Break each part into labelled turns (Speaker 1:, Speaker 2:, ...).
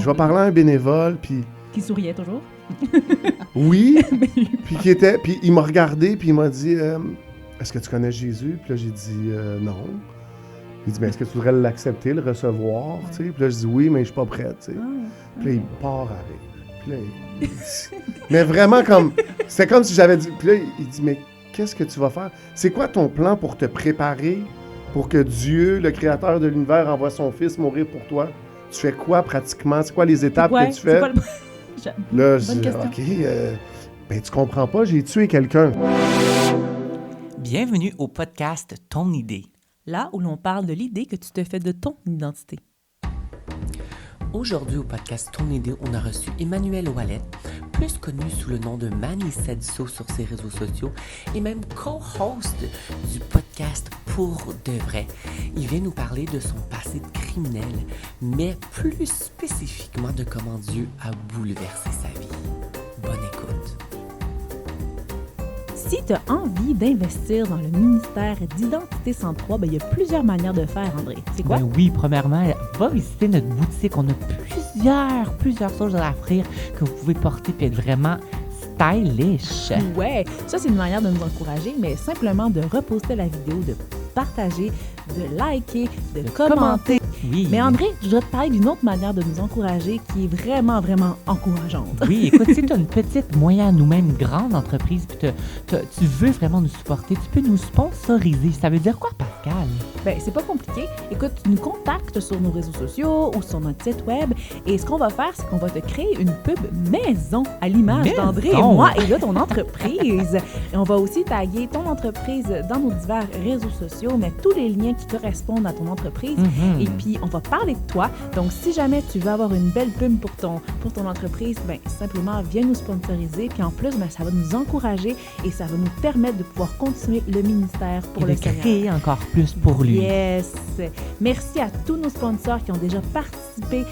Speaker 1: je vais parler à un bénévole, puis...
Speaker 2: Qui souriait toujours.
Speaker 1: Oui, puis il m'a regardé, puis il m'a dit est-ce que tu connais Jésus? Puis là, j'ai dit non. Il dit est-ce que tu voudrais l'accepter, le recevoir? Tu sais? Puis là, je dis oui, mais je suis pas prêt. Tu sais. Puis là, il part avec. Puis là, il dit, mais vraiment comme. C'est comme si j'avais dit. Puis là, il dit mais qu'est-ce que tu vas faire? C'est quoi ton plan pour te préparer pour que Dieu, le créateur de l'univers, envoie son fils mourir pour toi? Tu fais quoi pratiquement? C'est quoi les étapes que tu fais? Là, je dis, OK, ben tu comprends pas, j'ai tué quelqu'un.
Speaker 3: Bienvenue au podcast Ton idée.
Speaker 2: Là où l'on parle de l'idée que tu te fais de ton identité.
Speaker 3: Aujourd'hui au podcast Ton idée, on a reçu Emmanuel Ouellette, plus connu sous le nom de Manny Sadiso sur ses réseaux sociaux et même co-host du podcast Pour de vrai. Il vient nous parler de son passé de criminel, mais plus spécifiquement de comment Dieu a bouleversé sa vie. Bonne écoute.
Speaker 2: Si tu as envie d'investir dans le ministère d'Identité 103, il y a plusieurs manières de faire, André. C'est quoi?
Speaker 3: Ben oui, premièrement, va visiter notre boutique. On a plusieurs choses à offrir que vous pouvez porter et être vraiment stylish.
Speaker 2: Ouais, ça c'est une manière de nous encourager, mais simplement de reposter la vidéo, de partager, de liker, de commenter.
Speaker 3: Oui.
Speaker 2: Mais André, je voudrais te parler d'une autre manière de nous encourager qui est vraiment, vraiment encourageante.
Speaker 3: Oui, écoute, si tu as une petite, moyenne ou même grande entreprise puis tu veux vraiment nous supporter, tu peux nous sponsoriser. Ça veut dire quoi, Pascal?
Speaker 2: Ben, c'est pas compliqué. Écoute, tu nous contactes sur nos réseaux sociaux ou sur notre site web et ce qu'on va faire, c'est qu'on va te créer une pub maison à l'image d'André et moi et de ton entreprise. Et on va aussi taguer ton entreprise dans nos divers réseaux sociaux, mettre tous les liens qui correspondent à ton entreprise. Et puis, on va parler de toi. Donc, si jamais tu veux avoir une belle pub pour ton entreprise, ben simplement, viens nous sponsoriser. Puis en plus, ben, ça va nous encourager et ça va nous permettre de pouvoir continuer le ministère pour le Seigneur.
Speaker 3: Créer encore plus pour lui.
Speaker 2: Yes! Merci à tous nos sponsors qui ont déjà participé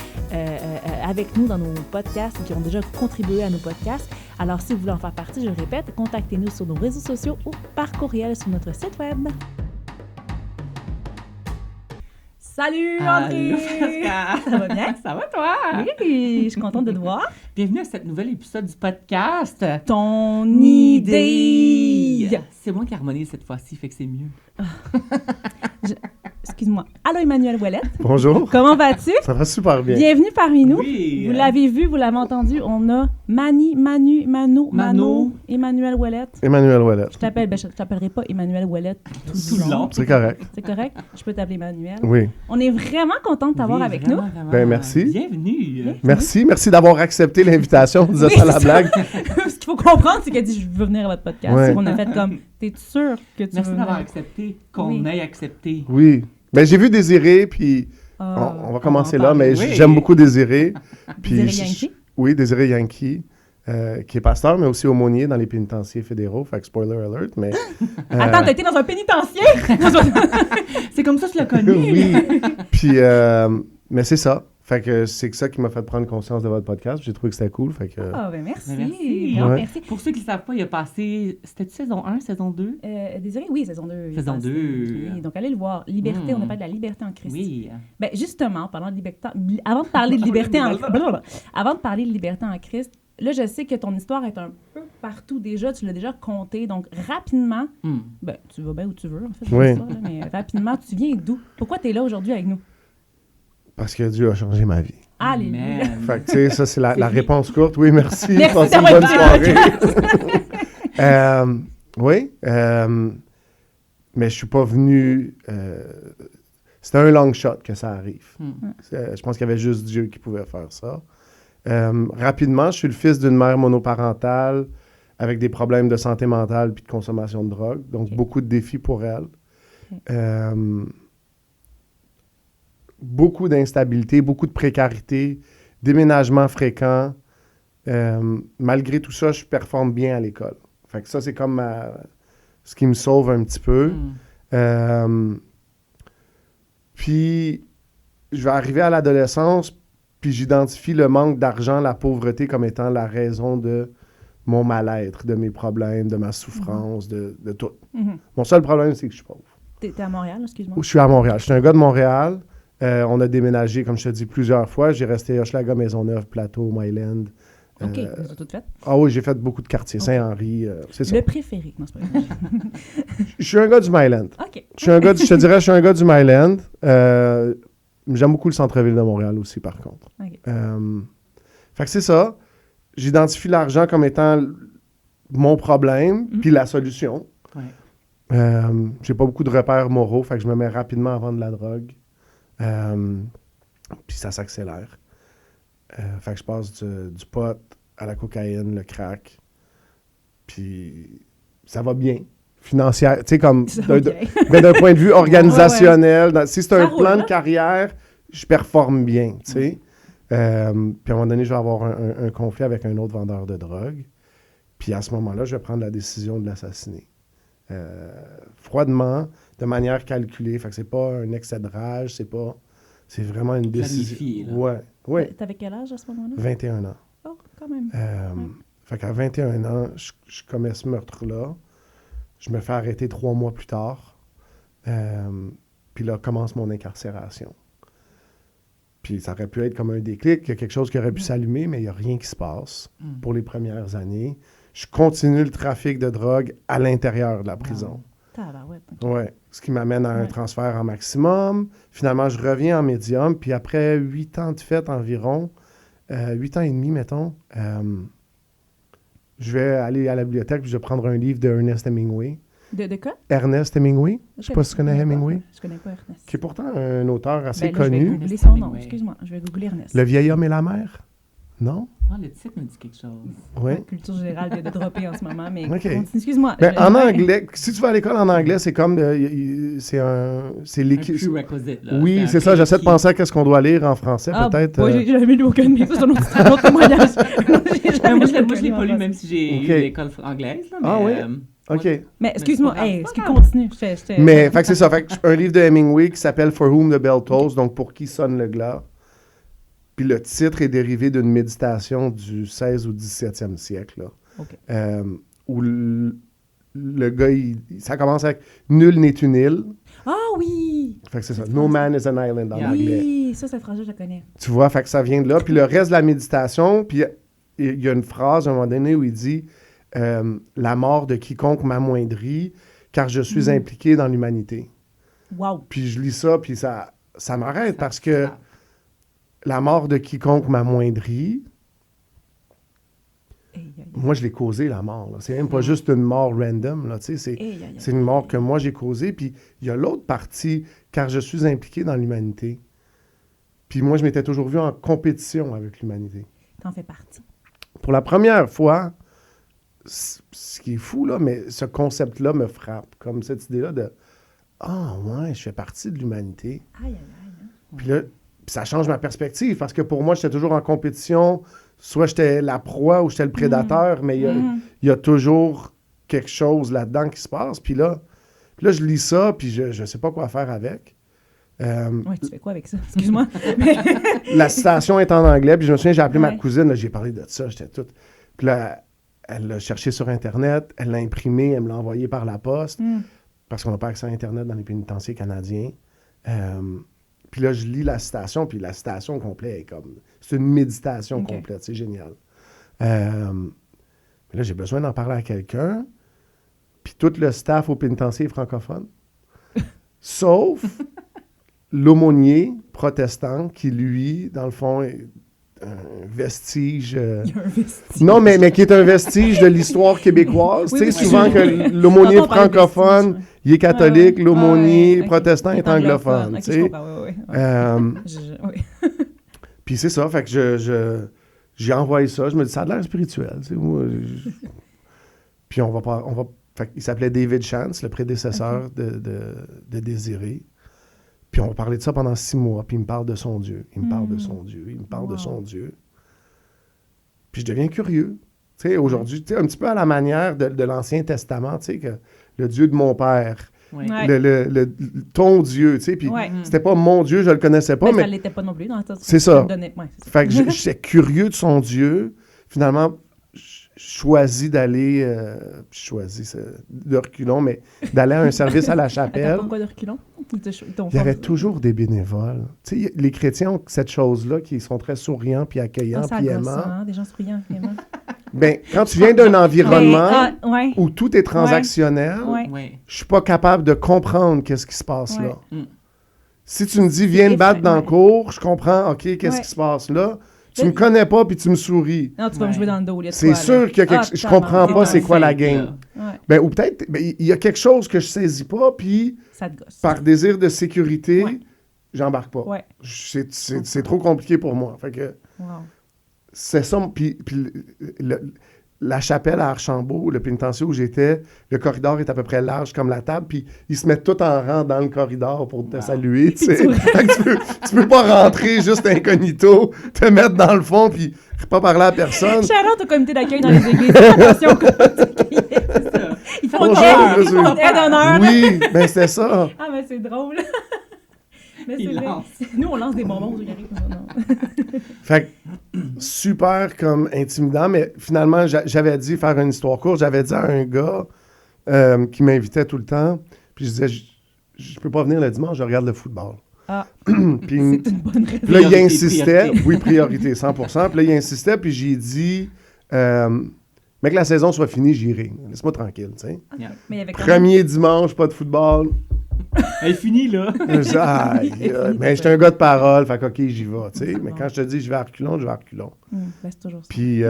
Speaker 2: avec nous dans nos podcasts, qui ont déjà contribué à nos podcasts. Alors, si vous voulez en faire partie, je répète, contactez-nous sur nos réseaux sociaux ou par courriel sur notre site web. Salut André!
Speaker 3: Allô, Pascal!
Speaker 2: Ça va bien?
Speaker 3: Ça va toi?
Speaker 2: Oui, je suis contente de te voir.
Speaker 3: Bienvenue à cet nouvel épisode du podcast.
Speaker 2: Ton idée!
Speaker 3: C'est moi qui harmonise cette fois-ci, fait que c'est mieux.
Speaker 2: Excuse-moi. Allô Emmanuel Ouellette.
Speaker 1: Bonjour.
Speaker 2: Comment vas-tu?
Speaker 1: Ça va super bien.
Speaker 2: Bienvenue parmi nous.
Speaker 3: Oui.
Speaker 2: Vous l'avez vu, vous l'avez entendu, on a Mano, Emmanuel Ouellette.
Speaker 1: Emmanuel Ouellette.
Speaker 2: Je t'appellerai pas Emmanuel Ouellette tout
Speaker 3: le long.
Speaker 1: C'est correct.
Speaker 2: C'est correct? Je peux t'appeler Emmanuel.
Speaker 1: Oui.
Speaker 2: On est vraiment content de t'avoir avec nous.
Speaker 1: Ben, merci.
Speaker 3: Bienvenue.
Speaker 1: Merci d'avoir accepté l'invitation. On disait ça à la blague.
Speaker 2: Ce qu'il faut comprendre, c'est qu'elle dit « Je veux venir à votre podcast
Speaker 1: Ouais. ».
Speaker 2: On a fait comme « T'es sûr que tu
Speaker 3: Merci
Speaker 2: veux
Speaker 3: d'avoir
Speaker 2: venir?
Speaker 3: accepté, qu'on
Speaker 2: Oui.
Speaker 3: ait accepté.
Speaker 1: Oui. Ben, j'ai vu Désiré, puis on va commencer là, mais
Speaker 3: Oui.
Speaker 1: j'aime beaucoup Désiré. Puis
Speaker 2: Désiré Yankee?
Speaker 1: Oui, Désiré Yankee, qui est pasteur, mais aussi aumônier dans les pénitenciers fédéraux. Fait que spoiler alert, mais...
Speaker 2: Attends, t'as été dans un pénitencier?
Speaker 3: C'est comme ça que je l'ai connu.
Speaker 1: Oui. Puis, mais c'est ça. Fait que c'est ça qui m'a fait prendre conscience de votre podcast. J'ai trouvé que c'était cool. Fait que...
Speaker 2: Ah, ben merci.
Speaker 3: Merci.
Speaker 2: Bon,
Speaker 1: Ouais.
Speaker 2: merci.
Speaker 3: Pour ceux qui ne savent pas, il a passé... C'était saison 1, saison 2?
Speaker 2: Désiré, oui, saison 2.
Speaker 3: Saison 2.
Speaker 2: Oui, donc allez le voir. Liberté, on a parlé de la liberté en Christ.
Speaker 3: Oui.
Speaker 2: Ben justement, parlant de liberté, avant de parler de liberté avant de parler de liberté en Christ, là, je sais que ton histoire est un peu partout déjà, tu l'as déjà compté, donc rapidement, ben tu vas bien où tu veux, en fait,
Speaker 1: Oui.
Speaker 2: ça, là, mais rapidement, tu viens d'où? Pourquoi tu es là aujourd'hui avec nous?
Speaker 1: Parce que Dieu a changé ma vie.
Speaker 2: Alléluia!
Speaker 3: Amen.
Speaker 1: Fait que, tu sais, ça, c'est la réponse courte. Oui, merci.
Speaker 2: Merci
Speaker 1: Passez une
Speaker 2: d'avoir
Speaker 1: bonne
Speaker 2: été
Speaker 1: soirée. Oui. Mais je suis pas venu... c'était un long shot que ça arrive. Je pense qu'il y avait juste Dieu qui pouvait faire ça. Rapidement, je suis le fils d'une mère monoparentale avec des problèmes de santé mentale puis de consommation de drogue. Donc, beaucoup de défis pour elle. Beaucoup d'instabilité, beaucoup de précarité, déménagements fréquents. Malgré tout ça, je performe bien à l'école. Fait que ça, c'est comme ce qui me sauve un petit peu. Puis, je vais arriver à l'adolescence, puis j'identifie le manque d'argent, la pauvreté comme étant la raison de mon mal-être, de mes problèmes, de ma souffrance, de tout. Mon seul problème, c'est que je suis pauvre.
Speaker 2: T'es à Montréal, excuse-moi.
Speaker 1: Je suis à Montréal. Je suis un gars de Montréal. On a déménagé, comme je te dis, plusieurs fois. J'ai resté à Hochelaga, Maisonneuve, Plateau, Myland.
Speaker 2: OK, vous avez tout fait.
Speaker 1: Ah oui, j'ai fait beaucoup de quartiers. Saint-Henri, c'est ça.
Speaker 2: Le préféré. Non, c'est pas vrai.
Speaker 1: Je suis un gars du Myland.
Speaker 2: OK.
Speaker 1: Je te dirais, je suis un gars du Myland. J'aime beaucoup le centre-ville de Montréal aussi, par contre.
Speaker 2: OK.
Speaker 1: Fait que c'est ça. J'identifie l'argent comme étant mon problème, puis la solution.
Speaker 3: Ouais.
Speaker 1: J'ai pas beaucoup de repères moraux, fait que je me mets rapidement à vendre de la drogue. Puis ça s'accélère. Fait que je passe du pot à la cocaïne, le crack. Puis ça va bien. Financière, tu sais, comme d'un point de vue organisationnel. Si c'est un plan de carrière, je performe bien, tu sais. Puis à un moment donné, je vais avoir un conflit avec un autre vendeur de drogue. Puis à ce moment-là, je vais prendre la décision de l'assassiner. Froidement, de manière calculée. Fait que c'est pas un excès de rage, c'est vraiment une décision. Ouais.
Speaker 2: T'avais quel âge à ce moment-là?
Speaker 1: 21 ans.
Speaker 2: Oh, quand même.
Speaker 1: Fait qu'à 21 ans, je commets ce meurtre-là. Je me fais arrêter 3 mois plus tard. Puis là, commence mon incarcération. Puis ça aurait pu être comme un déclic, il y a quelque chose qui aurait pu s'allumer, mais il n'y a rien qui se passe pour les premières années. Je continue le trafic de drogue à l'intérieur de la prison.
Speaker 2: Tabarouette.
Speaker 1: Ouais, ce qui m'amène à un transfert en maximum. Finalement, je reviens en médium, puis après 8 ans de fête environ, 8 ans et demi, mettons, je vais aller à la bibliothèque, puis je vais prendre un livre de Ernest Hemingway.
Speaker 2: De quoi?
Speaker 1: Ernest Hemingway. Je ne sais pas si tu connais Hemingway.
Speaker 2: Je connais pas Ernest.
Speaker 1: Qui est pourtant un auteur assez
Speaker 2: Ben là,
Speaker 1: connu.
Speaker 2: Je vais googler son nom, excuse-moi. Je vais googler Ernest.
Speaker 1: Le vieil homme et la mer? Non?
Speaker 3: Ah, le titre me dit quelque chose.
Speaker 1: Oui.
Speaker 2: La culture générale vient de dropper en ce moment, mais
Speaker 1: OK.
Speaker 2: continue, excuse-moi.
Speaker 1: Ben, en anglais, si tu vas à l'école en anglais, c'est comme... c'est l'équipe...
Speaker 3: Un prerequisite, là.
Speaker 1: Oui, c'est ça. J'essaie de penser à qu'est-ce qu'on doit lire en français, peut-être.
Speaker 2: Moi, j'ai jamais lu aucun livre. Ça, c'est un autre témoignage.
Speaker 3: Moi, je l'ai pas lu, même si j'ai eu l'école anglaise. Là, mais,
Speaker 1: oui? OK.
Speaker 2: Mais excuse-moi,
Speaker 3: c'est pas grave.
Speaker 2: continue.
Speaker 1: Mais, fait que c'est ça. Fait que un livre de Hemingway qui s'appelle For Whom the Bell Tolls, donc Pour qui sonne le glas. Puis le titre est dérivé d'une méditation du 16 ou 17e siècle, là. Où le gars, ça commence avec « Nul n'est une île ».
Speaker 2: Ah oui!
Speaker 1: Fait que c'est ça. « No man is an island » en anglais.
Speaker 2: Oui, ça, cette phrase-là, je la connais.
Speaker 1: Tu vois, fait que ça vient de là. Puis le reste de la méditation, puis il y a une phrase à un moment donné où il dit la mort de quiconque m'amoindrit, car je suis impliqué dans l'humanité. »
Speaker 2: Wow!
Speaker 1: Puis je lis ça, puis ça m'arrête parce que la mort de quiconque m'amoindrit, moi, je l'ai causé, la mort. Là. C'est même pas juste une mort random. Là, c'est une mort que moi, j'ai causée. Puis il y a l'autre partie, car je suis impliqué dans l'humanité. Puis moi, je m'étais toujours vu en compétition avec l'humanité.
Speaker 2: T'en fais partie.
Speaker 1: Pour la première fois, ce qui est fou, là, mais ce concept-là me frappe. Comme cette idée-là de « Ah, ouais, je fais partie de l'humanité. »
Speaker 2: Aïe, aïe, aïe.
Speaker 1: Puis là, ça change ma perspective parce que pour moi, j'étais toujours en compétition. Soit j'étais la proie ou j'étais le prédateur, mais il y a toujours quelque chose là-dedans qui se passe. Puis là, je lis ça, puis je ne sais pas quoi faire avec.
Speaker 2: Oui, tu fais quoi avec ça? Excuse-moi.
Speaker 1: La citation est en anglais, puis je me souviens, j'ai appelé ma cousine, là, j'ai parlé de ça, j'étais toute... Puis là, elle l'a cherché sur Internet, elle l'a imprimé, elle me l'a envoyé par la poste, parce qu'on n'a pas accès à Internet dans les pénitenciers canadiens. Puis là, je lis la citation, puis la citation complète est comme... C'est une méditation complète, c'est génial. Mais là, j'ai besoin d'en parler à quelqu'un, puis tout le staff au pénitencier est francophone, sauf l'aumônier protestant qui, lui, dans le fond, est un vestige...
Speaker 2: Il y a un vestige.
Speaker 1: Non, mais qui est un vestige de l'histoire québécoise.
Speaker 2: Oui,
Speaker 1: tu sais,
Speaker 2: oui,
Speaker 1: souvent que l'aumônier francophone, il est catholique, l'aumônier protestant est anglophone.
Speaker 2: Okay,
Speaker 1: tu sais.
Speaker 2: Oui.
Speaker 1: Puis c'est ça, fait que j'ai envoyé ça, je me dis, ça a l'air spirituel. Tu sais, moi, puis on va fait, il s'appelait David Chance, le prédécesseur de Désiré. Puis on va parler de ça pendant 6 mois, puis il me parle de son Dieu, il me parle de son Dieu, il me parle de son Dieu. Puis je deviens curieux. Tu sais, aujourd'hui, tu sais, un petit peu à la manière de l'Ancien Testament, tu sais, que le Dieu de mon père, ton Dieu, tu sais, puis c'était pas mon Dieu, je le connaissais pas, mais...
Speaker 2: ça l'était pas non plus.
Speaker 1: C'est ça.
Speaker 2: C'est ça.
Speaker 1: Fait que j'étais curieux de son Dieu. Finalement, choisi d'aller, de reculons, mais d'aller à un service à la chapelle.
Speaker 2: Pourquoi de reculons?
Speaker 1: Il y avait toujours des bénévoles. Tu sais, les chrétiens ont cette chose-là, qui sont très souriants, puis accueillants, puis aimants.
Speaker 2: Hein, des gens souriants, aimants.
Speaker 1: Ben, quand tu viens d'un environnement
Speaker 2: ouais.
Speaker 1: où tout est transactionnel, je suis pas capable de comprendre qu'est-ce qui se passe là. Si tu me dis, viens me battre dans le cours, je comprends, OK, qu'est-ce qui se passe là. Tu me connais pas, puis tu me souris.
Speaker 2: Non, tu vas me jouer dans le dos.
Speaker 1: C'est sûr que je comprends pas c'est quoi la game. Ben, ou peut-être, il y a quelque chose que je saisis pas, puis par désir de sécurité, j'embarque pas. C'est trop compliqué pour moi. Fait que c'est ça. Puis la chapelle à Archambault, le pénitencier où j'étais, le corridor est à peu près large comme la table, puis ils se mettent tout en rang dans le corridor pour te saluer. Tu peux pas rentrer juste incognito, te mettre dans le fond, puis pas parler à personne.
Speaker 2: Charlotte au comité d'accueil dans les églises. Attention, ils font une aide d'honneur.
Speaker 1: Oui, ben c'est ça.
Speaker 2: Ah, mais c'est drôle. Mais c'est vrai. Nous, on lance des bonbons aux
Speaker 1: Fait que, super comme intimidant, mais finalement, j'avais dit faire une histoire courte. J'avais dit à un gars qui m'invitait tout le temps, puis je disais, je peux pas venir le dimanche, je regarde le football.
Speaker 2: Ah,
Speaker 1: puis,
Speaker 2: c'est une bonne raison.
Speaker 1: Puis là, il insistait. Oui, priorité, 100%. Puis là, il insistait, puis j'ai dit, mais que la saison soit finie, j'irai. Laisse-moi tranquille, tu sais.
Speaker 2: Okay. Mais
Speaker 1: premier dimanche, pas de football.
Speaker 4: Elle est finie, là.
Speaker 1: Mais j'étais un gars de parole, fait que OK, j'y vais, tu sais. Mais quand je te dis je vais à reculons, je vais à reculons.
Speaker 2: Ben, c'est toujours ça.
Speaker 1: Puis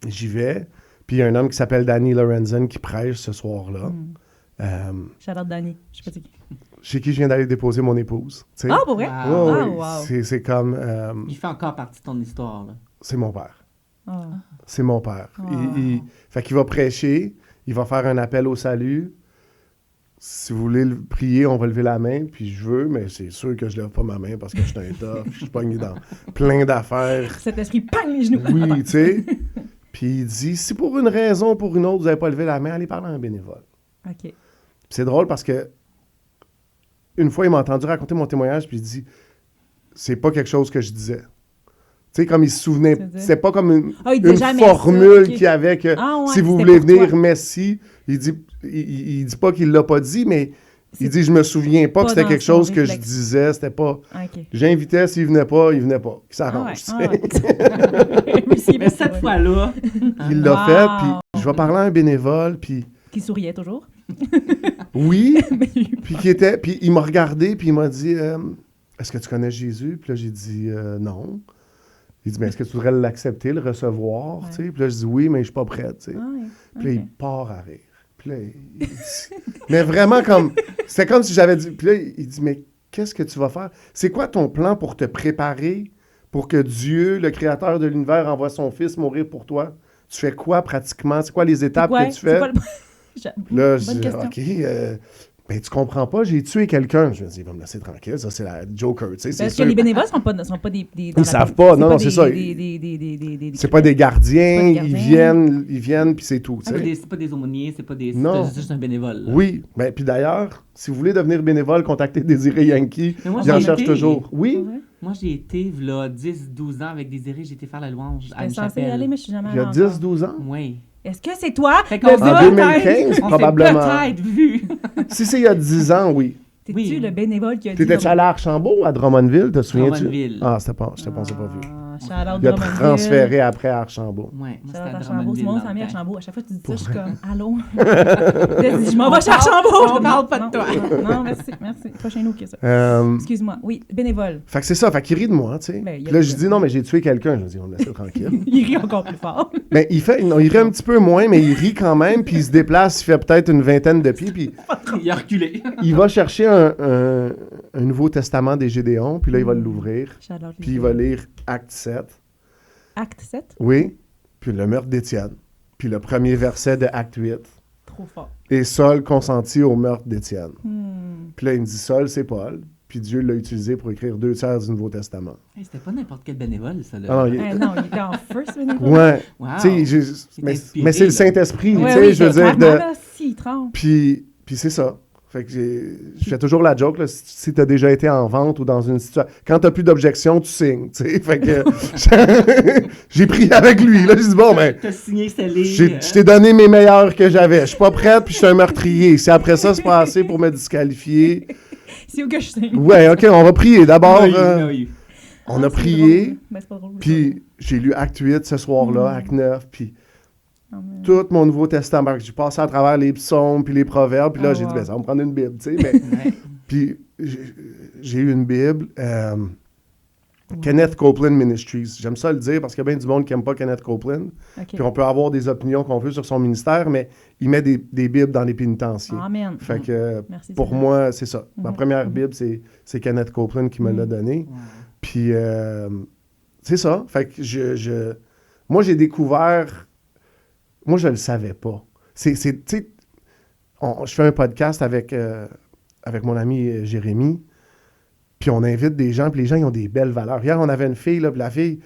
Speaker 1: j'y vais. Puis il y a un homme qui s'appelle Danny Lorenzen qui prêche ce soir-là.
Speaker 2: Shout-out Danny, je sais pas c'est qui.
Speaker 1: Chez qui je viens d'aller déposer mon épouse. T'sais.
Speaker 2: Ah, pour vrai?
Speaker 1: Wow. C'est comme...
Speaker 4: il fait encore partie de ton histoire, là.
Speaker 1: C'est mon père.
Speaker 2: Oh.
Speaker 1: C'est mon père. Fait qu'il va prêcher, il va faire un appel au salut. Si vous voulez le prier, on va lever la main, puis je veux, mais c'est sûr que je lève pas ma main parce que je suis un tough, je suis pogné dans plein d'affaires.
Speaker 2: Cet esprit, pang, les genoux.
Speaker 1: Oui, tu sais. Puis il dit, si pour une raison ou pour une autre, vous n'avez pas levé la main, allez parler à un bénévole.
Speaker 2: OK.
Speaker 1: Puis c'est drôle parce que une fois, il m'a entendu raconter mon témoignage, puis il dit, c'est pas quelque chose que je disais. Tu sais, comme il se souvenait, c'est pas comme une formule qu'il y avait que si vous voulez venir, merci. Il dit pas qu'il l'a pas dit, mais il dit je me souviens pas que c'était quelque chose que je disais, c'était pas. J'invitais, s'il venait pas, il venait pas. Qui s'arrange.
Speaker 4: Mais cette fois-là,
Speaker 1: il l'a fait, puis je vais parler à un bénévole, puis
Speaker 2: qui souriait toujours.
Speaker 1: Oui, puis il m'a regardé, puis il m'a dit est-ce que tu connais Jésus? Puis là j'ai dit non. Il dit, mais est-ce que tu voudrais l'accepter, le recevoir? Tu sais? Puis là, je dis oui, mais je suis pas prête. Tu sais. Puis là, il part à rire. Puis là, il dit, mais vraiment comme, c'était comme si j'avais dit, puis là, il dit, mais qu'est-ce que tu vas faire? C'est quoi ton plan pour te préparer pour que Dieu, le créateur de l'univers, envoie son fils mourir pour toi? Tu fais quoi pratiquement? C'est quoi les étapes que tu fais? Là, je dis, OK, ben, tu comprends pas, j'ai tué quelqu'un. Je me dis, il va me laisser tranquille, ça, c'est la Joker, tu sais.
Speaker 2: Parce que les bénévoles sont pas des
Speaker 1: ils savent pas, non, c'est ça. C'est pas des gardiens, ils viennent, puis c'est tout, tu sais.
Speaker 4: C'est pas des aumôniers, c'est juste un bénévole. Là.
Speaker 1: Oui, ben, puis d'ailleurs, si vous voulez devenir bénévole, contactez Désiré Yankee, j'en cherche toujours. Oui?
Speaker 4: Moi, j'ai été, là, 10-12 ans avec Désiré, j'ai été faire la louange à une
Speaker 2: chapelle. Y aller, mais je suis jamais
Speaker 1: il y a 10-12 ans?
Speaker 4: Oui.
Speaker 2: Est-ce que c'est toi?
Speaker 1: En 2015, probablement.
Speaker 4: Peut-être vu.
Speaker 1: Si c'est il y a 10 ans, oui.
Speaker 2: T'es-tu le bénévole qui a dit...
Speaker 1: T'étais-tu allé à Archambault ou à Drummondville, te souviens-tu?
Speaker 4: Drummondville.
Speaker 1: Ah, je pensais pas vu.
Speaker 2: Il
Speaker 1: a transféré après à Archambault.
Speaker 4: Oui, moi, c'était à
Speaker 2: Archambault. C'est mon famille à Archambault. À chaque fois que tu dis ça, je suis comme, allô?
Speaker 1: Je
Speaker 2: m'en vais chez Archambault.
Speaker 4: On parle pas de toi.
Speaker 2: Non, merci. Pas chez nous que ça. Excuse-moi. Oui, bénévole.
Speaker 1: Fait que c'est ça. Fait qu'il rit de moi, tu sais. Puis là, je dis, non, mais j'ai tué quelqu'un. Je me dis, on me laisse tranquille.
Speaker 2: Il rit encore plus fort.
Speaker 1: Mais il rit un petit peu moins, mais il rit quand même. Puis il se déplace, il fait peut-être une vingtaine de pieds. Puis
Speaker 4: il a reculé.
Speaker 1: Il va chercher un Nouveau Testament des Gédéons. Puis là, il va l'ouvrir. Puis il va lire Acte 7.
Speaker 2: Acte 7?
Speaker 1: Oui. Puis le meurtre d'Étienne. Puis le premier verset de Acte 8.
Speaker 2: Trop fort.
Speaker 1: Et Saul consentit au meurtre d'Étienne. Puis là, il me dit, Saul, c'est Paul. Puis Dieu l'a utilisé pour écrire 2 tiers du Nouveau Testament.
Speaker 4: Hey, c'était pas n'importe quel bénévole, ça. Là.
Speaker 1: Ah,
Speaker 2: non, il était en feu, ce bénévole.
Speaker 1: Ouais.
Speaker 4: Wow.
Speaker 1: Mais c'est le Saint-Esprit,
Speaker 2: ouais,
Speaker 1: tu sais, je veux dire.
Speaker 2: Puis
Speaker 1: Puis c'est ça. Fait que je fais toujours la joke, là, si tu as déjà été en vente ou dans une situation... Quand tu n'as plus d'objection, tu signes, tu sais. Fait que j'ai pris avec lui, là. J'ai dit, bon, ben...
Speaker 4: T'as signé, scellé.
Speaker 1: Je t'ai donné mes meilleurs que j'avais. Je suis pas prête, puis je suis un meurtrier. Si après ça, c'est pas assez pour me disqualifier...
Speaker 2: C'est où que je signe.
Speaker 1: Ouais, OK, on va prier. D'abord,
Speaker 4: Oui.
Speaker 1: on a
Speaker 2: c'est
Speaker 1: prié,
Speaker 2: drôle. Ben, c'est pas drôle,
Speaker 1: puis j'ai lu Acte 8 ce soir-là, Acte 9, puis tout mon Nouveau Testament. J'ai passé à travers les psaumes puis les proverbes, puis là, j'ai dit, ben, ça va me prendre une Bible, tu sais, mais...
Speaker 4: Ouais.
Speaker 1: Puis j'ai eu une Bible, Kenneth Copeland Ministries. J'aime ça le dire parce qu'il y a bien du monde qui n'aime pas Kenneth Copeland.
Speaker 2: OK.
Speaker 1: Puis on peut avoir des opinions qu'on veut sur son ministère, mais il met des Bibles dans les pénitenciers.
Speaker 2: Amen.
Speaker 1: Fait que
Speaker 2: Merci,
Speaker 1: pour
Speaker 2: Seigneur.
Speaker 1: moi, c'est ça. Ma
Speaker 2: Mhm.
Speaker 1: première Bible, c'est Kenneth Copeland qui me l'a donnée.
Speaker 4: Ouais.
Speaker 1: Puis c'est ça. Fait que moi, j'ai découvert... Moi, je le savais pas. Tu sais, je fais un podcast avec mon ami Jérémy, puis on invite des gens, puis les gens, ils ont des belles valeurs. Hier, on avait une fille, là, puis la fille,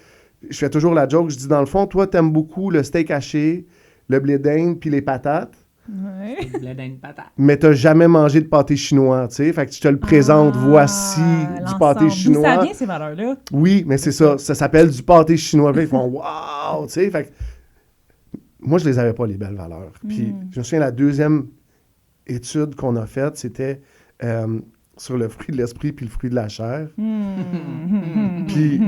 Speaker 1: je fais toujours la joke, je dis, dans le fond, toi, t'aimes beaucoup le steak haché, le blé d'Inde, puis les patates,
Speaker 2: Ouais.
Speaker 4: Blé d'Inde patate.
Speaker 1: mais t'as jamais mangé de pâté chinois, tu sais. Fait que je te le présente, voici du pâté
Speaker 2: l'ensemble.
Speaker 1: chinois.
Speaker 2: D'où ça vient, ces valeurs-là?
Speaker 1: Oui, mais c'est ça. Ça s'appelle du pâté chinois. Puis ils font « Wow! » Tu sais, fait que moi, je les avais pas, les belles valeurs. Puis je me souviens, la deuxième étude qu'on a faite, c'était sur le fruit de l'esprit puis le fruit de la chair. Puis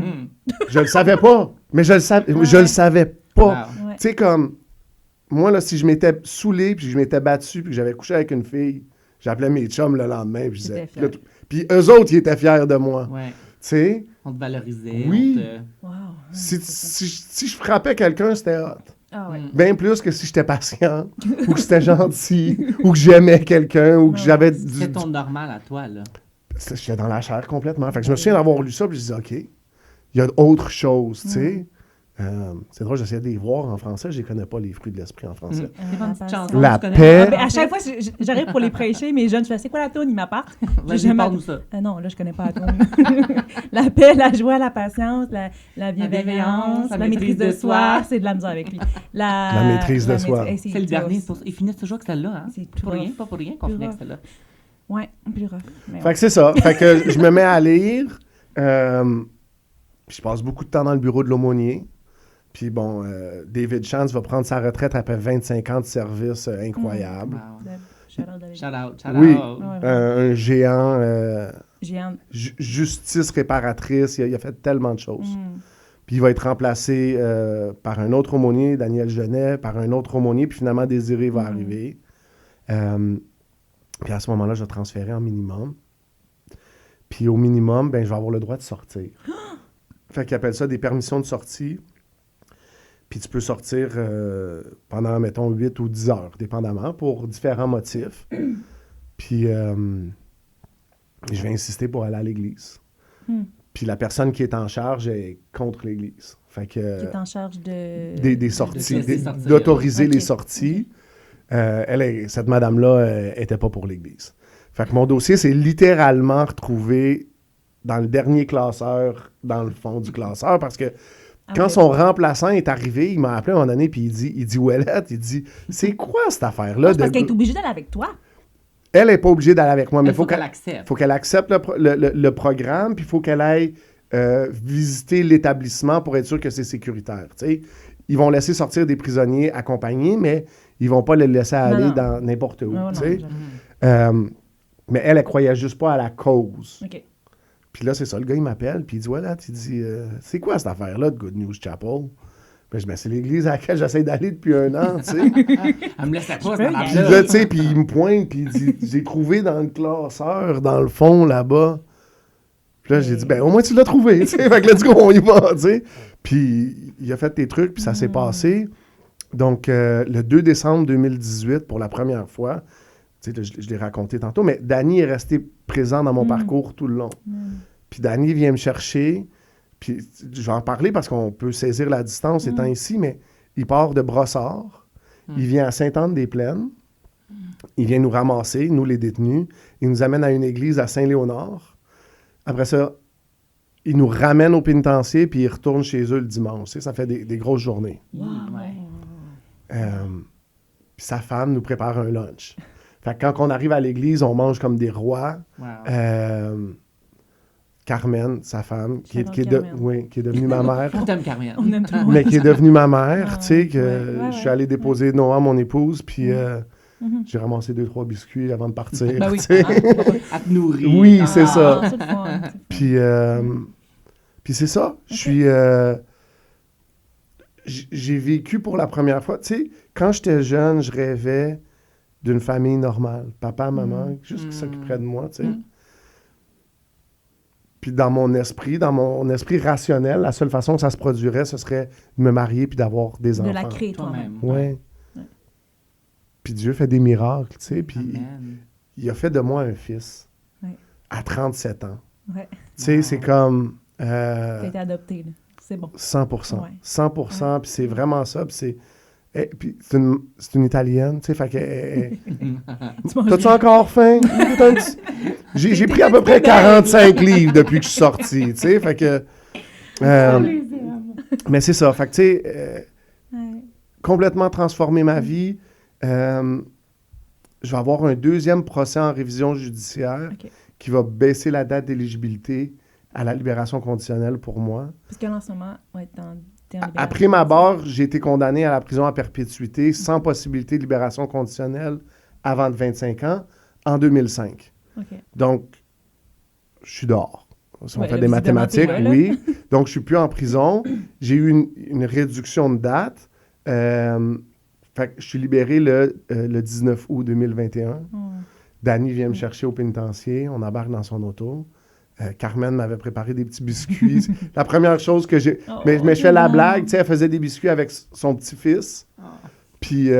Speaker 1: je le savais pas, mais je le savais pas.
Speaker 4: Wow.
Speaker 2: Ouais.
Speaker 1: Tu sais, comme, moi, là, si je m'étais saoulé puis je m'étais battu puis que j'avais couché avec une fille, j'appelais mes chums le lendemain puis je disais...
Speaker 2: T'étais fier.
Speaker 1: Puis eux autres, ils étaient fiers de moi.
Speaker 4: Ouais.
Speaker 1: Tu sais,
Speaker 4: On te valorisait.
Speaker 1: Oui.
Speaker 4: On te...
Speaker 2: Wow.
Speaker 1: si je frappais quelqu'un, c'était hot.
Speaker 2: Ah ouais.
Speaker 1: Bien plus que si j'étais patient, ou que c'était gentil, ou que j'aimais quelqu'un, ou que
Speaker 2: Ouais.
Speaker 1: j'avais
Speaker 4: C'est ton normal à toi, là.
Speaker 1: J'étais dans la chair complètement. Fait que je me souviens d'avoir lu ça, puis je disais, OK, il y a autre chose, tu sais. C'est drôle, j'essayais de les voir en français, je les connais pas, les fruits de l'esprit en français.
Speaker 4: C'est pas une petite chanson.
Speaker 1: La
Speaker 4: tu connais?
Speaker 1: paix.
Speaker 2: Ah, ben, à chaque fois, j'arrive pour les prêcher, mes jeunes, je fais, c'est quoi la toune? Ils m'appartent.
Speaker 4: Vas-y, parle-nous ça.
Speaker 2: Non, là, je connais pas la toune. La paix, la joie, la patience, la bienveillance, la maîtrise de soi. C'est de la misère avec lui.
Speaker 1: La maîtrise de soi.
Speaker 2: Hey,
Speaker 4: C'est le dernier. C'est pour ça. Il finit toujours avec celle-là, hein?
Speaker 2: C'est
Speaker 4: Pas pour
Speaker 2: rough.
Speaker 4: rien, pas pour rien qu'on
Speaker 2: Plus
Speaker 4: finit avec
Speaker 2: rough.
Speaker 4: celle-là.
Speaker 2: Ouais, plus rough. Mais
Speaker 1: Fait que c'est ça. Fait que je me mets à lire. Puis je passe beaucoup de temps dans le bureau de l'aumônier. Puis bon, David Chance va prendre sa retraite après 25 ans de service incroyable.
Speaker 4: Wow.
Speaker 2: Shout out David.
Speaker 4: Shout out, shout
Speaker 1: Oui.
Speaker 4: out.
Speaker 2: Ouais,
Speaker 1: Un géant,
Speaker 2: Géant.
Speaker 1: justice réparatrice, il a fait tellement de choses. Puis il va être remplacé par un autre aumônier, Daniel Genet, par un autre aumônier, puis finalement Désiré va arriver. Puis à ce moment-là, je vais transférer en minimum. Puis au minimum, ben, je vais avoir le droit de sortir. Fait qu'ils appellent ça des permissions de sortie. Puis tu peux sortir pendant, mettons, 8 ou 10 heures, dépendamment, pour différents motifs. Puis je vais insister pour aller à l'église. Puis la personne qui est en charge est contre l'église. Fait que...
Speaker 2: Qui est en charge de...
Speaker 1: des sorties,
Speaker 4: De laisser sortir.
Speaker 1: d'autoriser
Speaker 2: Ok.
Speaker 1: les sorties. Cette madame-là était pas pour l'église. Fait que mon dossier s'est littéralement retrouvé dans le dernier classeur, dans le fond du classeur, parce que quand son remplaçant est arrivé, il m'a appelé à un moment donné, puis il dit Ouellette, il dit « C'est quoi cette affaire-là?
Speaker 2: C'est parce qu'elle est obligée d'aller avec toi.
Speaker 1: Elle n'est pas obligée d'aller avec moi, mais
Speaker 4: Il faut qu'elle accepte.
Speaker 1: faut qu'elle accepte le programme, puis il faut qu'elle aille visiter l'établissement pour être sûr que c'est sécuritaire. Tu sais. Ils vont laisser sortir des prisonniers accompagnés, mais ils vont pas les laisser aller
Speaker 2: non.
Speaker 1: dans n'importe où.
Speaker 2: Non,
Speaker 1: tu sais.
Speaker 2: jamais.
Speaker 1: Mais elle croyait juste pas à la cause.
Speaker 2: OK.
Speaker 1: Puis là, c'est ça, le gars, il m'appelle, puis il dit, voilà, il dit, c'est quoi cette affaire-là de Good News Chapel? Puis je dis, c'est l'église à laquelle j'essaie d'aller depuis un an, tu sais.
Speaker 4: Elle me laissait pas,
Speaker 2: peux y
Speaker 4: cette
Speaker 1: Puis
Speaker 2: aller.
Speaker 1: là, tu sais, puis il me pointe, puis il dit, j'ai trouvé dans le classeur, dans le fond, là-bas. Puis là, j'ai dit, ben au moins tu l'as trouvé, tu sais. Fait que let's go, on y va, tu sais. Puis il a fait tes trucs, puis ça s'est passé. Donc, le 2 décembre 2018, pour la première fois, tu sais, je l'ai raconté tantôt, mais Danny est resté présent dans mon parcours tout le long. Puis Danny vient me chercher, puis je vais en parler parce qu'on peut saisir la distance étant ici, mais il part de Brossard, il vient à Sainte-Anne-des-Plaines, il vient nous ramasser, nous les détenus, il nous amène à une église à Saint-Léonard. Après ça, il nous ramène au pénitencier, puis il retourne chez eux le dimanche. Tu sais, ça fait des grosses journées.
Speaker 4: Ouais.
Speaker 1: Puis sa femme nous prépare un lunch. Fait que quand on arrive à l'église, on mange comme des rois.
Speaker 4: Wow.
Speaker 1: Carmen, sa femme, qui est
Speaker 2: Carmen.
Speaker 1: devenue ma mère.
Speaker 4: On t'aime, Carmen.
Speaker 2: On aime tout le monde.
Speaker 1: Mais qui est devenue ma mère,
Speaker 2: Ah,
Speaker 1: tu sais, que
Speaker 2: ouais,
Speaker 1: je suis allé déposer Noah, mon épouse, puis
Speaker 2: Mhm.
Speaker 1: j'ai ramassé 2-3 biscuits avant de partir,
Speaker 2: Ben oui.
Speaker 1: tu sais.
Speaker 4: À te nourrir.
Speaker 1: Oui, c'est ça.
Speaker 2: Ah, c'est le fun, c'est le fun.
Speaker 1: Puis c'est ça, je suis... j'ai vécu pour la première fois, tu sais, quand j'étais jeune, je rêvais d'une famille normale. Papa, maman, juste qui s'occuperaient de moi, tu sais. Puis dans mon esprit rationnel, la seule façon que ça se produirait, ce serait de me marier puis d'avoir des enfants.
Speaker 2: De la créer toi-même.
Speaker 1: Ouais. Puis Dieu fait des miracles, tu sais. Puis
Speaker 4: Amen.
Speaker 1: il a fait de moi un fils
Speaker 2: Ouais.
Speaker 1: à 37 ans.
Speaker 2: Ouais.
Speaker 1: Tu sais, c'est comme...
Speaker 2: T'as été adopté, là. C'est bon.
Speaker 1: 100%.
Speaker 2: Ouais.
Speaker 1: 100%. Puis c'est vraiment ça. Puis c'est... puis c'est une Italienne, tu sais, fait que...
Speaker 2: Tu manges
Speaker 1: T'as-tu
Speaker 2: bien.
Speaker 1: encore faim? J'ai pris à peu près 45 livres depuis que je suis sorti, tu sais, fait que... mais c'est ça, fait que, tu sais,
Speaker 2: Ouais.
Speaker 1: complètement transformé ma vie. Je vais avoir un deuxième procès en révision judiciaire
Speaker 2: OK.
Speaker 1: qui va baisser la date d'éligibilité à la libération conditionnelle pour moi.
Speaker 2: Parce que là, en ce moment, ouais, t'es en libération.
Speaker 1: Après ma barre, j'ai été condamné à la prison à perpétuité sans possibilité de libération conditionnelle avant de 25 ans en 2005.
Speaker 2: OK.
Speaker 1: Donc, je suis dehors. Si on
Speaker 2: Ouais,
Speaker 1: fait
Speaker 2: là,
Speaker 1: des
Speaker 2: visiblement,
Speaker 1: mathématiques,
Speaker 2: t'es là, là.
Speaker 1: oui. Donc, je suis plus en prison. J'ai eu une réduction de date. Fait que je suis libéré le 19 août 2021. Danny vient me chercher au pénitencier. On embarque dans son auto. Carmen m'avait préparé des petits biscuits. La première chose que j'ai...
Speaker 2: Oh,
Speaker 1: mais je fais la
Speaker 2: tellement.
Speaker 1: blague, tu sais, elle faisait des biscuits avec son petit-fils. Puis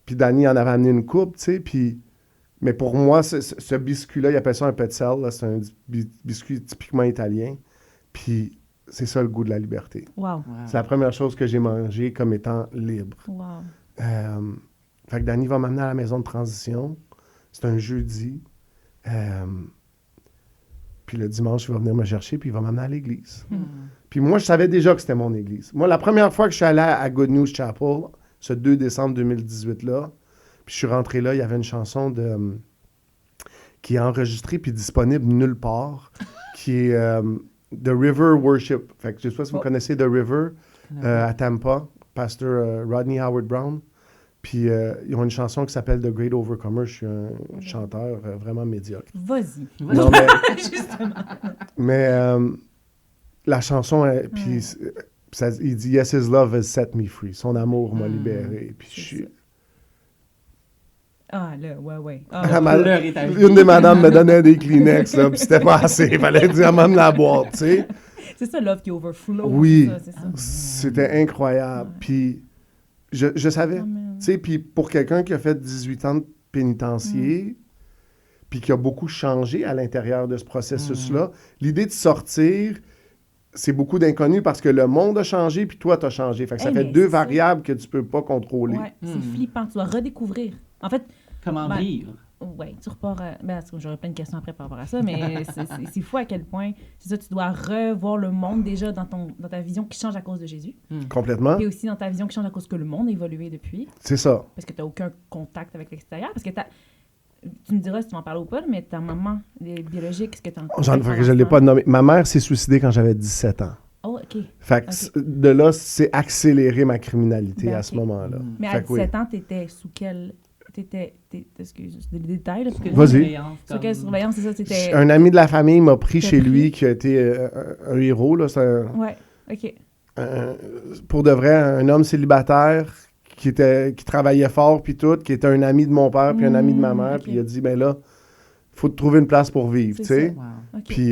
Speaker 1: Danny en avait amené une coupe, tu sais, puis... Mais pour moi, ce biscuit-là, il appelle ça un pretzel, là, c'est un biscuit typiquement italien. Puis c'est ça le goût de la liberté.
Speaker 2: Wow.
Speaker 1: C'est la première chose que j'ai mangée comme étant libre.
Speaker 2: Wow.
Speaker 1: Fait que Danny va m'amener à la maison de transition. C'est un jeudi. Puis le dimanche, il va venir me chercher, puis il va m'amener à l'église. Puis moi, je savais déjà que c'était mon église. Moi, la première fois que je suis allé à Good News Chapel, ce 2 décembre 2018-là, puis je suis rentré là, il y avait une chanson qui est enregistrée puis disponible nulle part, qui est The River Worship. Fait que je sais pas si vous connaissez The River à Tampa, pasteur Rodney Howard Brown. Puis ils ont une chanson qui s'appelle The Great Overcomer. Je suis un chanteur vraiment médiocre.
Speaker 2: Vas-y.
Speaker 1: Non, mais,
Speaker 2: Justement.
Speaker 1: mais la chanson, puis il dit « Yes, his love has set me free ». Son amour m'a libéré. Puis je suis...
Speaker 2: Ah, là, ouais.
Speaker 1: Ah,
Speaker 4: pleurer ta vie.
Speaker 1: une des madames me donnait des Kleenex, là, puis c'était pas assez. Il fallait dire même la boîte, tu sais.
Speaker 2: C'est ça, love qui overflow.
Speaker 1: Oui,
Speaker 2: c'est ça.
Speaker 1: c'était incroyable. Puis je savais,
Speaker 2: Amen.
Speaker 1: tu sais, puis pour quelqu'un qui a fait 18 ans de pénitencier, puis qui a beaucoup changé à l'intérieur de ce processus-là, l'idée de sortir, c'est beaucoup d'inconnus parce que le monde a changé, puis toi, t'as changé. Fait que ça
Speaker 2: Hey,
Speaker 1: fait
Speaker 2: mais
Speaker 1: deux
Speaker 2: c'est ça.
Speaker 1: variables que tu peux pas contrôler.
Speaker 2: Ouais, c'est flippant. Tu dois redécouvrir. En fait,
Speaker 4: Comment
Speaker 2: Ben,
Speaker 4: vivre?
Speaker 2: ouais, tu repars. Parce que j'aurais plein de questions après par rapport à ça, mais c'est fou à quel point. C'est ça, tu dois revoir le monde déjà dans ta vision qui change à cause de Jésus.
Speaker 1: Complètement.
Speaker 2: Et aussi dans ta vision qui change à cause que le monde a évolué depuis.
Speaker 1: C'est ça.
Speaker 2: Parce que tu n'as aucun contact avec l'extérieur. Parce que tu me diras si tu m'en parles ou pas, mais ta maman biologique, est-ce que tu en
Speaker 1: Je ne l'ai pas nommé. Ma mère s'est suicidée quand j'avais 17 ans.
Speaker 2: Oh, OK.
Speaker 1: Fait que de là, c'est accéléré ma criminalité
Speaker 2: Ben,
Speaker 1: à
Speaker 2: ok.
Speaker 1: ce moment-là.
Speaker 2: Mais
Speaker 1: Fait
Speaker 2: à
Speaker 1: que oui.
Speaker 2: 17 ans, tu étais sous quel. Excuse, des détails, là, parce que
Speaker 1: Vas-y.
Speaker 4: Surveillance,
Speaker 2: Sur quelle surveillance, c'est ça? C'était.
Speaker 1: Un ami de la famille m'a pris
Speaker 2: T'as
Speaker 1: chez
Speaker 2: pris?
Speaker 1: lui, qui a été un héros. Là, c'est
Speaker 2: Ouais, OK.
Speaker 1: pour de vrai, un homme célibataire qui travaillait fort, puis tout, qui était un ami de mon père, puis un ami de ma mère,
Speaker 2: ok.
Speaker 1: puis il a dit, ben là, il faut te trouver une place pour vivre, tu
Speaker 2: C'est
Speaker 1: sais.
Speaker 2: ça.
Speaker 4: Wow.
Speaker 2: OK.
Speaker 1: Puis,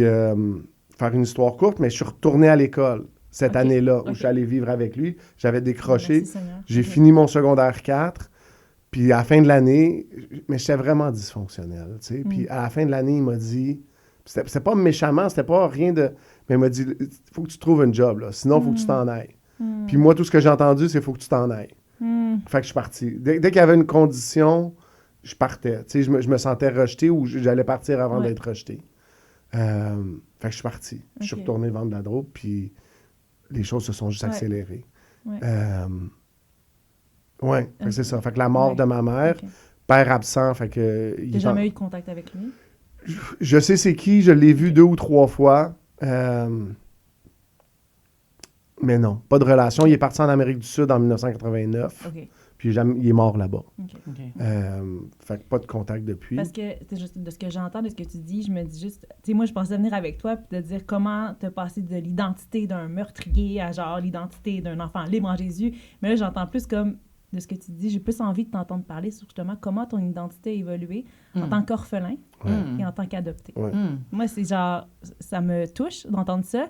Speaker 1: faire une histoire courte, mais je suis retourné à l'école cette
Speaker 2: Ok,
Speaker 1: année-là, où
Speaker 2: ok.
Speaker 1: je suis allé vivre avec lui. J'avais décroché.
Speaker 2: Merci, Seigneur.
Speaker 1: J'ai
Speaker 2: Ok.
Speaker 1: fini mon secondaire 4. Puis à la fin de l'année, mais j'étais vraiment dysfonctionnel, tu sais. Puis à la fin de l'année, il m'a dit, c'était pas méchamment, c'était pas rien de... Mais il m'a dit, il faut que tu trouves un job, là. Sinon, il faut que tu t'en ailles. Puis moi, tout ce que j'ai entendu, c'est il faut que tu t'en ailles. Fait que je suis parti. Dès qu'il y avait une condition, je partais. Tu sais, je me sentais rejeté ou j'allais partir avant
Speaker 2: Ouais.
Speaker 1: d'être rejeté. Fait que je suis parti. Je suis
Speaker 2: Ok.
Speaker 1: retourné vendre de la drogue, puis les choses se sont juste
Speaker 2: Ouais.
Speaker 1: accélérées.
Speaker 2: Ouais.
Speaker 1: Ouais, fait que c'est ça. Fait que la mort
Speaker 2: Ouais.
Speaker 1: de ma mère,
Speaker 2: Ok.
Speaker 1: super absent. Fait que,
Speaker 2: T'as jamais eu de contact avec lui?
Speaker 1: Je sais c'est qui, je l'ai vu 2 ou 3 fois. Mais non, pas de relation. Il est parti en Amérique du Sud en 1989.
Speaker 2: OK.
Speaker 1: Puis il est mort là-bas.
Speaker 2: OK.
Speaker 1: Fait que pas de contact depuis.
Speaker 2: Parce que de ce que j'entends, de ce que tu dis, je me dis juste... Tu sais, moi, je pensais venir avec toi puis te dire comment t'as passé de l'identité d'un meurtrier à genre l'identité d'un enfant libre en Jésus. Mais là, j'entends plus comme... De ce que tu dis, j'ai plus envie de t'entendre parler sur justement comment ton identité a évolué en tant qu'orphelin et en tant qu'adopté.
Speaker 1: Ouais.
Speaker 2: Moi, c'est genre... Ça me touche d'entendre ça.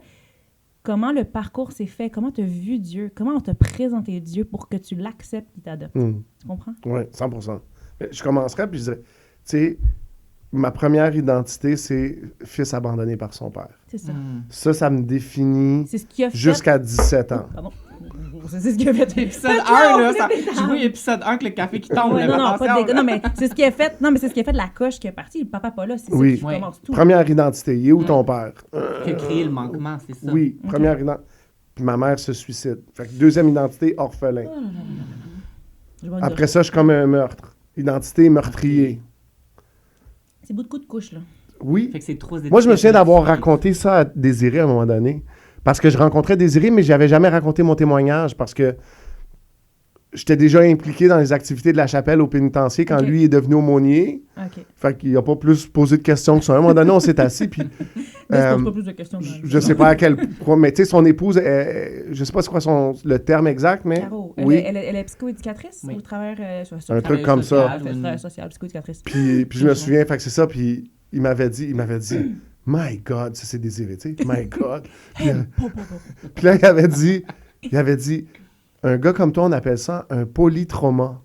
Speaker 2: Comment le parcours s'est fait? Comment tu as vu Dieu? Comment on t'a présenté Dieu pour que tu l'acceptes et t'adoptes? Tu comprends?
Speaker 1: Oui, 100%. Je commencerais puis je dirais, tu sais, ma première identité, c'est fils abandonné par son père.
Speaker 2: C'est ça.
Speaker 1: Ça me définit
Speaker 2: C'est ce qui a fait...
Speaker 1: jusqu'à 17 ans.
Speaker 2: Pardon. C'est ce qui a fait...
Speaker 4: Épisode 1, là, je vois épisode 1 avec le café qui tombe.
Speaker 2: Ouais,
Speaker 4: là,
Speaker 2: non,
Speaker 4: attention, là.
Speaker 2: non, mais c'est ce qui a fait... Non, mais c'est ce qui a fait de la coche qui est partie. Le papa pas là, c'est
Speaker 1: Oui.
Speaker 2: ça qui commence tout.
Speaker 1: Première identité, il est où ton père?
Speaker 4: Qui a créé le manquement, c'est ça.
Speaker 1: Oui, première identité. Puis ma mère se suicide. Fait que deuxième identité, orphelin.
Speaker 2: Je vais dire.
Speaker 1: Après ça, je suis comme un meurtre. Identité meurtrier.
Speaker 2: C'est beaucoup de couches, là.
Speaker 1: Oui.
Speaker 4: Fait que c'est trop
Speaker 1: Moi, je me souviens d'avoir raconté ça à Désiré à un moment donné. Parce que je rencontrais Désiré, mais je n'avais jamais raconté mon témoignage parce que j'étais déjà impliqué dans les activités de la chapelle au pénitencier quand
Speaker 2: Ok.
Speaker 1: lui est devenu aumônier.
Speaker 2: OK.
Speaker 1: Fait qu'il n'a pas plus posé de questions que ça. À un moment donné, on s'est assis, puis
Speaker 2: Mais je pose pas plus de questions.
Speaker 1: je sais pas à quel point, mais tu sais, son épouse, je sais pas c'est quoi le terme exact, mais
Speaker 2: Caro,
Speaker 1: oui.
Speaker 2: elle est psychoéducatrice
Speaker 4: Oui.
Speaker 2: au travers...
Speaker 1: Un truc comme ça.
Speaker 2: Travailleur social, psychoéducatrice.
Speaker 1: Puis je me souviens, fait que c'est ça, puis il m'avait dit, My God, ça c'est Désiré, tu sais, My God. Puis là, il avait dit, un gars comme toi, on appelle ça un polytrauma.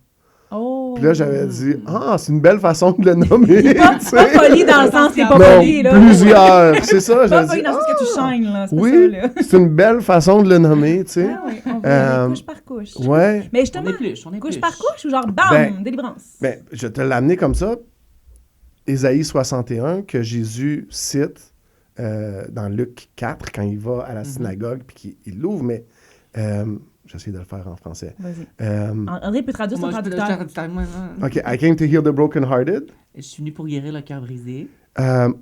Speaker 2: Oh!
Speaker 1: Puis là, j'avais dit, c'est une belle façon de le nommer.
Speaker 2: Pas
Speaker 1: tu sais.
Speaker 2: poli dans le sens que t'es pas
Speaker 1: Non,
Speaker 2: poli, là.
Speaker 1: plusieurs. C'est ça,
Speaker 2: Pas
Speaker 1: j'avais
Speaker 2: poli
Speaker 1: dit.
Speaker 2: dans le sens que tu shines, là. C'est
Speaker 1: Oui,
Speaker 2: pas ça, là.
Speaker 1: c'est une belle façon de le nommer, tu sais.
Speaker 2: Ah oui, on va couche par couche.
Speaker 1: Ouais.
Speaker 2: Mais
Speaker 4: On
Speaker 2: justement,
Speaker 4: est
Speaker 2: couche
Speaker 4: plus.
Speaker 2: par couche ou genre bam,
Speaker 1: Ben,
Speaker 2: délivrance?
Speaker 1: Ben, je te l'ai amené comme ça. Ésaïe 61, que Jésus cite dans Luc 4, quand il va à la synagogue, puis qu'il l'ouvre, mais j'essaie de le faire en français.
Speaker 2: Vas-y. André peut traduire son
Speaker 4: Moi,
Speaker 2: traducteur.
Speaker 1: OK. I came to heal the brokenhearted,
Speaker 4: je suis venu pour guérir le cœur brisé.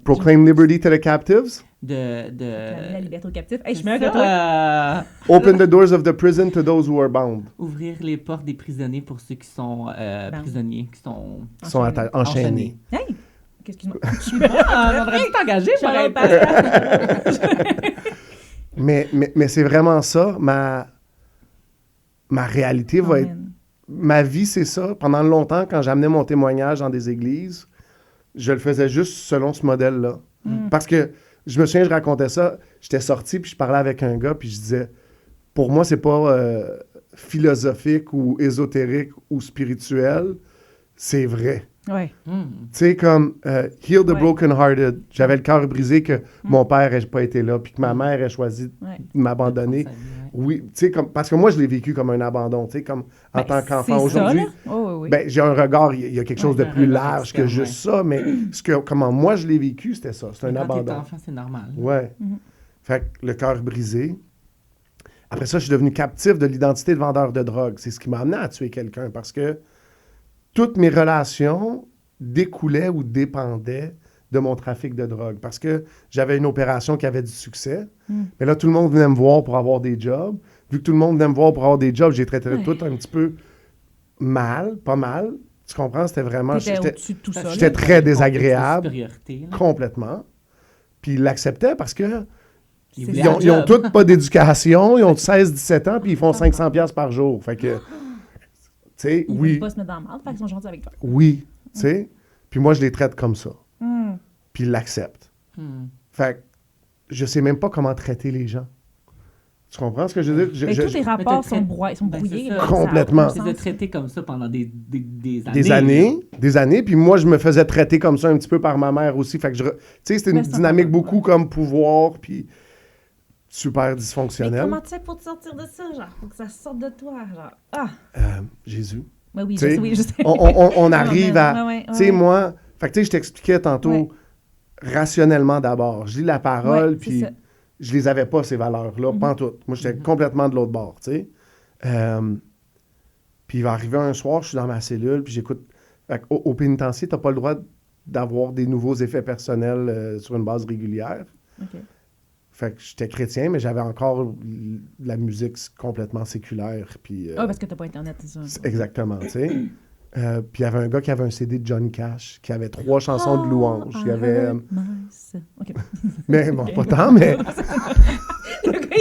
Speaker 1: proclaim liberty to the captives,
Speaker 2: La liberté aux captifs. Hey, je suis meilleur que toi.
Speaker 4: Ça,
Speaker 1: open the doors of the prison to those who are bound.
Speaker 4: ouvrir les portes des prisonniers pour ceux qui sont prisonniers, qui sont
Speaker 1: Qui sont enchaînés.
Speaker 2: Hey! Excuse-moi.
Speaker 4: Ah, on aurait dû t'engager,
Speaker 2: Charlotte
Speaker 4: pareil.
Speaker 2: Pascal.
Speaker 1: Mais c'est vraiment ça. Ma réalité va être...
Speaker 2: Amen.
Speaker 1: Ma vie, c'est ça. Pendant longtemps, quand j'amenais mon témoignage dans des églises, je le faisais juste selon ce modèle-là. Parce que, je me souviens, je racontais ça, j'étais sorti, puis je parlais avec un gars, puis je disais, pour moi, c'est pas philosophique ou ésotérique ou spirituel, c'est vrai.
Speaker 2: Ouais.
Speaker 1: Tu sais, comme Heal the
Speaker 2: Ouais.
Speaker 1: Brokenhearted. J'avais le cœur brisé que mon père n'ait pas été là, puis que ma mère ait choisi
Speaker 2: Ouais.
Speaker 1: de m'abandonner. Oui, tu sais, parce que moi, je l'ai vécu comme un abandon, tu sais, comme en
Speaker 2: Ben,
Speaker 1: tant qu'enfant.
Speaker 2: c'est ça,
Speaker 1: Aujourd'hui,
Speaker 2: là. Oh, oui, oui.
Speaker 1: ben, j'ai un regard, il y a quelque chose de
Speaker 4: un
Speaker 1: plus
Speaker 4: regard
Speaker 1: large que
Speaker 4: externe,
Speaker 1: juste ça, mais comment moi je l'ai vécu, c'était ça. C'est un
Speaker 4: Quand t'es
Speaker 1: abandon.
Speaker 4: enfant, c'est normal.
Speaker 1: Ouais. Fait que le cœur brisé. Après ça, je suis devenu captif de l'identité de vendeur de drogue. C'est ce qui m'a amené à tuer quelqu'un parce que toutes mes relations découlaient ou dépendaient de mon trafic de drogue. Parce que j'avais une opération qui avait du succès. Mais là, tout le monde venait me voir pour avoir des jobs. Vu que tout le monde venait me voir pour avoir des jobs, j'ai traité tout un petit peu mal, pas mal. Tu comprends? C'était vraiment...
Speaker 2: T'étais au-dessus de tout ça,
Speaker 1: J'étais
Speaker 2: là.
Speaker 1: très désagréable.
Speaker 4: Supériorité, là.
Speaker 1: Complètement. Puis ils l'acceptaient parce que
Speaker 4: Ils
Speaker 2: C'est
Speaker 1: ils ont,
Speaker 4: voulaient
Speaker 1: ils ont
Speaker 4: un job.
Speaker 1: tous pas d'éducation, ils ont 16-17 ans, puis ils font 500$ piastres par jour. Fait que, tu sais,
Speaker 2: Ils
Speaker 1: oui,
Speaker 2: veulent pas se mettre dans le mal, fait qu'ils sont gentils avec toi.
Speaker 1: oui, tu sais. Puis moi, je les traite comme ça.
Speaker 2: Hum.
Speaker 1: Puis ils l'acceptent.
Speaker 4: Hmm.
Speaker 1: Fait que je sais même pas comment traiter les gens. Tu comprends ce que je veux dire?
Speaker 2: Mais tous tes rapports
Speaker 4: Mais
Speaker 2: sont brouillés,
Speaker 4: Ben, c'est
Speaker 2: brouillés.
Speaker 4: ça.
Speaker 2: là,
Speaker 1: Complètement.
Speaker 2: ça a
Speaker 4: Je les ai
Speaker 2: aucun sens.
Speaker 4: traités comme ça pendant des
Speaker 1: Des années, puis moi, je me faisais traiter comme ça un petit peu par ma mère aussi. Fait que, tu sais, c'était une
Speaker 2: Mais ça,
Speaker 1: dynamique
Speaker 2: ouais.
Speaker 1: beaucoup comme pouvoir, puis super
Speaker 2: Mais
Speaker 1: dysfonctionnelle.
Speaker 2: comment tu fais pour te sortir de ça, genre? Faut que ça sorte de toi, genre. Ah!
Speaker 1: Jésus.
Speaker 2: Ouais, oui,
Speaker 1: Tu sais,
Speaker 2: je sais.
Speaker 1: on arrive à...
Speaker 2: Ouais,
Speaker 1: Tu sais, moi... Fait que, tu sais, je t'expliquais tantôt,
Speaker 2: Ouais.
Speaker 1: rationnellement d'abord. Je lis la parole,
Speaker 2: Ouais, c'est
Speaker 1: puis
Speaker 2: ça.
Speaker 1: je les avais pas, ces valeurs-là,
Speaker 2: Mhm.
Speaker 1: pantoute. Moi, j'étais complètement de l'autre bord, tu sais. Puis il va arriver un soir, je suis dans ma cellule, puis j'écoute Fait au pénitencier, tu n'as pas le droit d'avoir des nouveaux effets personnels sur une base régulière.
Speaker 2: OK.
Speaker 1: Fait que j'étais chrétien, mais j'avais encore la musique complètement séculaire. Puis,
Speaker 2: parce que t'as pas Internet, c'est ça.
Speaker 1: exactement, tu sais. Puis il y avait un gars qui avait un CD de Johnny Cash, qui avait 3 chansons de louange. Il y avait...
Speaker 2: OK.
Speaker 1: mais bon, pas tant, mais...
Speaker 2: Le gars,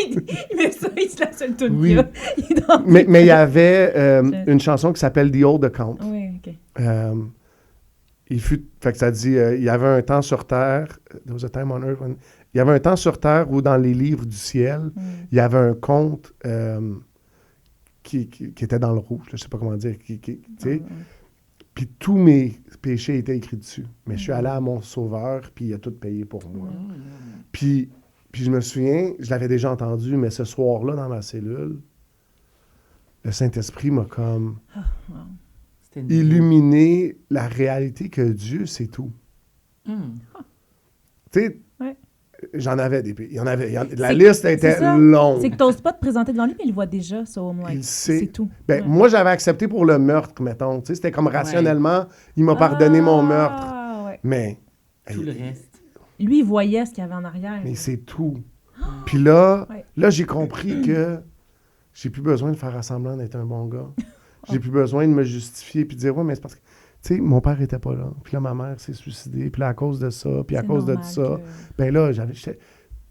Speaker 2: il met ça, il se lance le tout
Speaker 1: Oui.
Speaker 2: il est dans
Speaker 1: mais il y avait une chanson qui s'appelle The Old Account.
Speaker 2: Oui, OK.
Speaker 1: Fait que ça dit, il y avait un temps sur Terre, there was a time on earth when- il y avait un temps sur Terre où dans les livres du ciel, il y avait un conte qui était dans le rouge, je sais pas comment dire, tu sais. Puis tous mes péchés étaient écrits dessus. Mais je suis allé à mon sauveur, puis il a tout payé pour moi. Puis je me souviens, je l'avais déjà entendu, mais ce soir-là, dans ma cellule, le Saint-Esprit m'a comme
Speaker 4: C'était une-
Speaker 1: illuminé la réalité que Dieu, c'est tout. Tu sais,
Speaker 2: Ouais.
Speaker 1: j'en avais des pays. La
Speaker 2: C'est-
Speaker 1: liste était
Speaker 2: c'est ça.
Speaker 1: longue.
Speaker 2: C'est que t'oses pas te présenter devant lui, mais il le voit déjà, so I'm like,
Speaker 1: Il sait.
Speaker 2: c'est tout.
Speaker 1: Ben,
Speaker 2: Ouais.
Speaker 1: moi, j'avais accepté pour le meurtre, mettons. Tu sais, c'était comme rationnellement, il m'a pardonné mon meurtre.
Speaker 2: Ouais.
Speaker 1: Mais,
Speaker 4: Tout le reste.
Speaker 2: Lui, il voyait ce qu'il y avait en arrière.
Speaker 1: mais c'est tout. Puis là,
Speaker 2: Ouais.
Speaker 1: là, j'ai compris que j'ai plus besoin de faire semblant d'être un bon gars. J'ai plus besoin de me justifier puis de dire, ouais, mais c'est parce que, tu sais, mon père était pas là. Puis là, ma mère s'est suicidée. Puis là, à cause de ça, puis à
Speaker 2: C'est
Speaker 1: cause de
Speaker 2: normal
Speaker 1: ça.
Speaker 2: que-
Speaker 1: Ben là,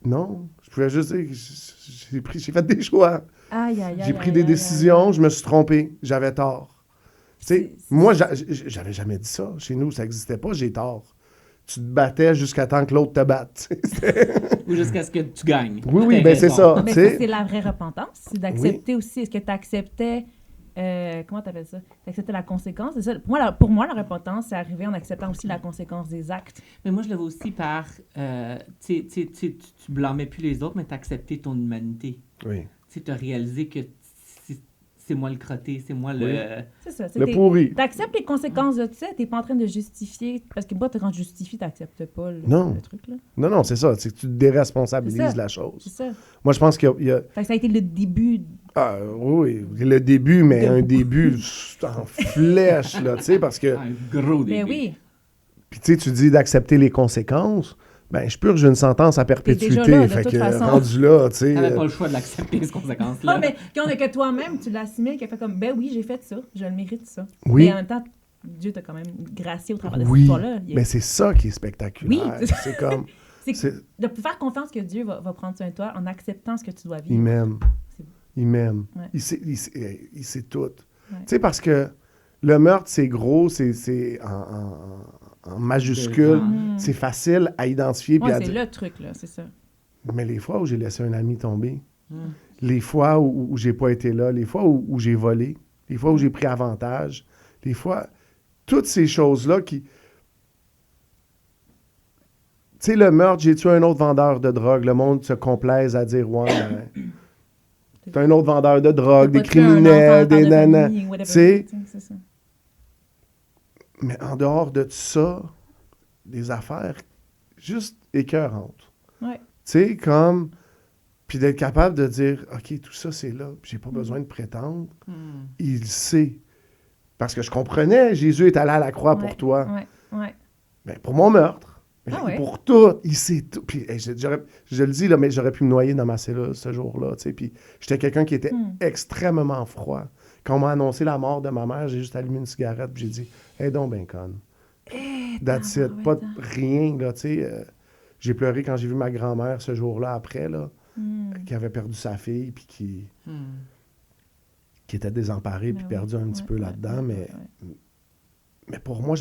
Speaker 1: non, je pouvais juste dire que j'ai fait des choix.
Speaker 2: Aïe, aïe, aïe.
Speaker 1: J'ai pris
Speaker 2: aïe,
Speaker 1: des
Speaker 2: aïe,
Speaker 1: décisions,
Speaker 2: aïe.
Speaker 1: je me suis trompé, j'avais tort. Tu sais,
Speaker 2: C'est-
Speaker 1: moi, j'avais jamais dit ça. Chez nous, ça n'existait pas, j'ai tort. Tu te battais jusqu'à temps que l'autre te batte. C'était-
Speaker 4: Ou jusqu'à ce que tu gagnes.
Speaker 1: Oui, oui,
Speaker 4: T'as
Speaker 1: ben c'est
Speaker 4: raison.
Speaker 1: ça.
Speaker 2: Mais
Speaker 1: tu
Speaker 2: ça,
Speaker 1: sais.
Speaker 2: c'est la vraie repentance. C'est d'accepter aussi. Est-ce que tu acceptais. Comment tu appelles ça? D'accepter la conséquence. C'est ça. Pour moi, la repentance, c'est arriver en acceptant aussi la conséquence des actes.
Speaker 4: Mais moi, je le vois aussi par... tu blâmais plus les autres, mais tu accepté ton humanité.
Speaker 1: Oui.
Speaker 4: Tu as réalisé que c'est moi le crotté, c'est moi le...
Speaker 1: Oui.
Speaker 2: C'est ça.
Speaker 1: Le pourri.
Speaker 2: Tu acceptes les conséquences de ça. Tu n'es pas en train de justifier. Parce que moi, quand tu justifies, tu n'acceptes pas
Speaker 1: Non.
Speaker 2: le truc. Là.
Speaker 1: Non, non, c'est ça. C'est que tu déresponsabilises
Speaker 2: C'est ça.
Speaker 1: la
Speaker 2: C'est
Speaker 1: chose.
Speaker 2: ça.
Speaker 1: Moi, je pense qu'il y a...
Speaker 2: Fait que ça a été le début.
Speaker 1: Ah, oui, le début, mais
Speaker 2: De
Speaker 1: un
Speaker 2: beaucoup.
Speaker 1: début en flèche, là, tu sais, parce que...
Speaker 4: Un gros début.
Speaker 2: Ben oui.
Speaker 1: Puis tu sais, tu dis d'accepter les conséquences. Ben, je purge une sentence à perpétuité.
Speaker 2: déjà là, de
Speaker 1: fait
Speaker 2: toute
Speaker 1: que,
Speaker 2: façon.
Speaker 1: rendu là, tu sais...
Speaker 4: T'avais pas le choix de l'accepter, ces conséquences-là.
Speaker 2: Non, mais quand on est que toi-même, tu l'assimiles, qui a fait comme, ben oui, j'ai fait ça, je le mérite ça.
Speaker 1: Oui.
Speaker 2: Mais en même temps, Dieu t'a quand même gracié au travers de cette
Speaker 1: Oui,
Speaker 2: histoire-là.
Speaker 1: mais c'est ça qui est spectaculaire.
Speaker 2: Oui.
Speaker 1: C'est comme...
Speaker 2: C'est
Speaker 1: c'est-
Speaker 2: de faire confiance que Dieu va prendre soin de toi en acceptant ce que tu dois
Speaker 1: Il
Speaker 2: vivre.
Speaker 1: m'aime.
Speaker 2: C'est-
Speaker 1: Il m'aime.
Speaker 2: Ouais.
Speaker 1: Il sait tout.
Speaker 2: Ouais.
Speaker 1: Tu sais, parce que le meurtre, c'est gros, c'est en majuscule.
Speaker 2: Mm.
Speaker 1: C'est facile à identifier. puis
Speaker 2: Ouais,
Speaker 1: à
Speaker 2: c'est
Speaker 1: dire.
Speaker 2: le truc, là, c'est ça.
Speaker 1: Mais les fois où j'ai laissé un ami tomber,
Speaker 4: Mm.
Speaker 1: les fois où j'ai pas été là, les fois où j'ai volé, les fois où j'ai pris avantage, les fois... Toutes ces choses-là qui... Tu sais, le meurtre, j'ai tué un autre vendeur de drogue. Le monde se complaise à dire, ouais, ben, c'est un autre vendeur de drogue,
Speaker 2: T'as
Speaker 1: des
Speaker 2: pas tué un enfant
Speaker 1: criminels,
Speaker 2: par
Speaker 1: des
Speaker 2: de
Speaker 1: nanas.
Speaker 2: famille, whatever,
Speaker 1: Tu sais,
Speaker 2: c'est ça.
Speaker 1: mais en dehors de ça, des affaires juste écœurantes.
Speaker 2: Ouais.
Speaker 1: Tu sais, comme... Puis d'être capable de dire, OK, tout ça, c'est là, puis j'ai pas besoin de prétendre.
Speaker 4: Mm.
Speaker 1: Il sait. Parce que je comprenais, Jésus est allé à la croix pour
Speaker 2: Ouais,
Speaker 1: toi.
Speaker 2: Ouais.
Speaker 1: Ben, pour mon meurtre. Mais
Speaker 2: Ah ouais.
Speaker 1: pour tout, il sait tout. Puis hey, je le dis, là, mais j'aurais pu me noyer dans ma cellule ce jour-là. Tu sais, puis j'étais quelqu'un qui était extrêmement froid. Quand on m'a annoncé la mort de ma mère, j'ai juste allumé une cigarette puis j'ai dit « Hey donc, ben conne. That's it. Pas de rien, là, tu sais. J'ai pleuré quand j'ai vu ma grand-mère ce jour-là après, là, qui avait perdu sa fille puis qui était désemparée puis
Speaker 2: Ben
Speaker 1: perdu un petit peu là-dedans, mais...
Speaker 2: ouais.
Speaker 1: Mais pour moi,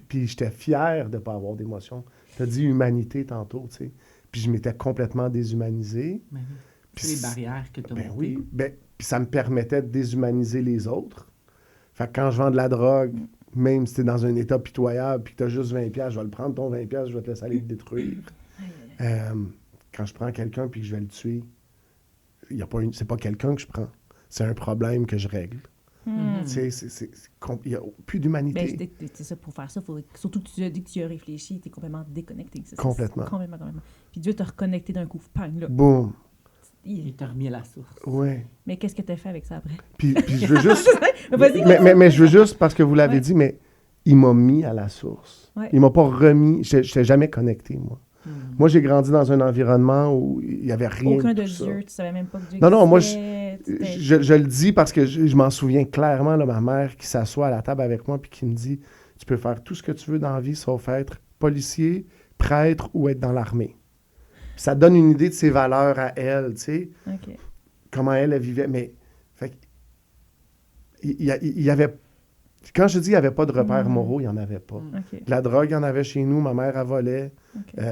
Speaker 1: puis j'étais fier de ne pas avoir d'émotion. Tu as dit humanité tantôt, tu sais. Puis je m'étais complètement déshumanisé.
Speaker 4: Ben oui.
Speaker 1: Puis
Speaker 4: C'est les barrières que tu as
Speaker 1: Ben
Speaker 4: montées.
Speaker 1: oui. Ben, puis ça me permettait de déshumaniser les autres. Fait que quand je vends de la drogue, même si tu es dans un état pitoyable puis que tu as juste 20$, je vais le prendre ton 20$, je vais te laisser aller le détruire. Quand je prends quelqu'un puis que je vais le tuer, c'est pas quelqu'un que je prends. C'est un problème que je règle. Tu sais, il n'y a plus d'humanité.
Speaker 2: Ben, c'est ça, pour faire ça, surtout que tu as dit que tu y as réfléchi, tu es complètement déconnecté. C'est ça,
Speaker 1: Complètement.
Speaker 2: Complètement. Puis Dieu t'a reconnecté d'un coup, pang, là.
Speaker 1: Boum.
Speaker 4: Il t'a remis à la source.
Speaker 1: Ouais.
Speaker 2: Mais qu'est-ce que tu as fait avec ça après?
Speaker 1: Puis je veux juste...
Speaker 2: Vas-y,
Speaker 1: mais je veux juste, parce que vous l'avez dit, mais il m'a mis à la source.
Speaker 2: Ouais.
Speaker 1: Il m'a pas remis... Je n'étais jamais connecté, moi. Moi, j'ai grandi dans un environnement où il n'y avait rien
Speaker 2: Aucun
Speaker 1: de
Speaker 2: de
Speaker 1: tout ça.
Speaker 2: Dieu, tu savais même pas que Dieu
Speaker 1: Non, moi,
Speaker 2: existait,
Speaker 1: je le dis parce que je m'en souviens clairement, là, ma mère qui s'assoit à la table avec moi puis qui me dit « Tu peux faire tout ce que tu veux dans la vie, sauf être policier, prêtre ou être dans l'armée. » Ça donne une idée de ses valeurs à elle, tu sais,
Speaker 2: OK.
Speaker 1: comment elle vivait. Mais, fait que, il y avait... Quand je dis qu'il n'y avait pas de repères moraux, il n'y en avait pas.
Speaker 2: OK.
Speaker 1: De la drogue, il y en avait chez nous. Ma mère, elle volait.
Speaker 2: OK.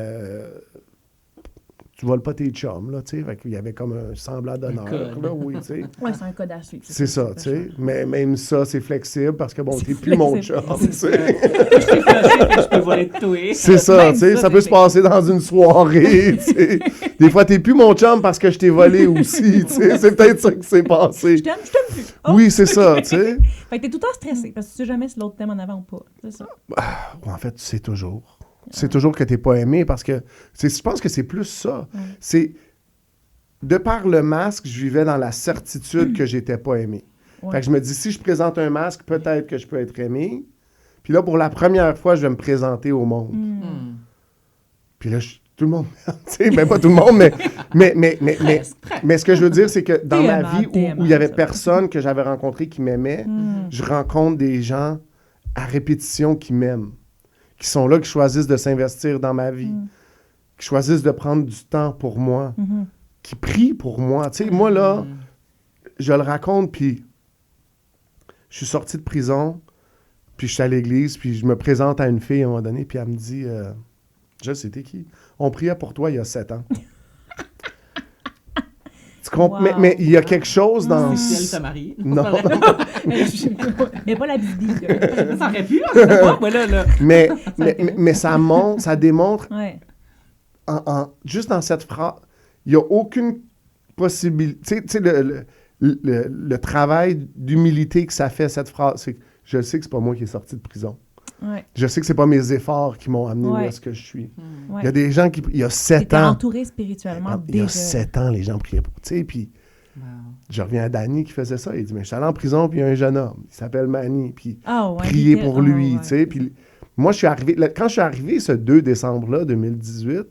Speaker 1: Tu voles pas tes chums, là, tu sais. Fait qu'il y avait comme un semblant d'honneur,
Speaker 4: code.
Speaker 1: là, oui, tu sais.
Speaker 2: Ouais, c'est un code à suivre.
Speaker 1: C'est ça, tu sais. Mais même ça, c'est flexible parce que, bon, t'es plus mon chum, tu
Speaker 4: C'est
Speaker 1: sais.
Speaker 4: ça. Je t'ai flashé, fait que je peux voler de toi.
Speaker 1: C'est ça,
Speaker 2: Même
Speaker 1: tu sais.
Speaker 2: ça,
Speaker 1: Ça peut
Speaker 2: c'est
Speaker 1: se passer dans une soirée, tu sais. Des fois, t'es plus mon chum parce que je t'ai volé aussi, tu sais. C'est peut-être ça qui s'est passé.
Speaker 2: Je t'aime plus. Oh!
Speaker 1: Oui, c'est ça, tu sais.
Speaker 2: Fait que t'es tout le temps stressé parce que tu sais jamais si l'autre t'aime en avant ou pas. C'est ça.
Speaker 1: En fait, tu sais toujours. Tu sais toujours que t'es pas aimé parce que je pense que c'est plus ça. C'est de par le masque, je vivais dans la certitude que j'étais pas aimé.
Speaker 2: Ouais.
Speaker 1: Fait que je me dis, si je présente un masque, peut-être que je peux être aimé. Puis là, pour la première fois, je vais me présenter au monde. Puis là, tout le monde, tu sais, ben pas tout le monde, mais ce que je veux dire, c'est que dans ma vie où il y avait personne que j'avais rencontré qui m'aimait, je rencontre des gens à répétition qui m'aiment, qui sont là, qui choisissent de s'investir dans ma vie, qui choisissent de prendre du temps pour moi, qui prient pour moi. Tu sais, moi, là, je le raconte, puis je suis sorti de prison, puis je suis à l'église, puis je me présente à une fille à un moment donné, puis elle me dit, je sais, t'es qui? On priait pour toi il y a 7 ans. Tu comprends?
Speaker 2: Wow.
Speaker 1: Mais il y a quelque chose dans...
Speaker 4: Si elle t'a marié.
Speaker 1: Non.
Speaker 2: Mais pas la bibi.
Speaker 4: Ça aurait pu, je sais pas, moi, là.
Speaker 1: mais ça démontre,
Speaker 2: Ouais.
Speaker 1: juste dans cette phrase, il n'y a aucune possibilité. Tu sais, le travail d'humilité que ça fait, cette phrase, c'est que je sais que c'est pas moi qui est sorti de prison.
Speaker 2: Ouais.
Speaker 1: Je sais que c'est pas mes efforts qui m'ont amené où
Speaker 2: Ouais.
Speaker 1: est-ce que je suis.
Speaker 2: Ouais.
Speaker 1: Il y a des gens qui... Il y a 7
Speaker 2: T'étais
Speaker 1: ans.
Speaker 2: entouré spirituellement
Speaker 1: Il y a
Speaker 2: déjà.
Speaker 1: 7 ans, les gens priaient pour... Tu sais, puis
Speaker 4: Wow.
Speaker 1: je reviens à Danny qui faisait ça. Il dit, mais je suis allé en prison, puis il y a un jeune homme. Il s'appelle Manny. Puis
Speaker 2: Ah ouais.
Speaker 1: prier
Speaker 2: il était-
Speaker 1: pour lui,
Speaker 2: ouais.
Speaker 1: tu sais. Puis moi, je suis arrivé... Quand je suis arrivé ce 2 décembre-là, 2018,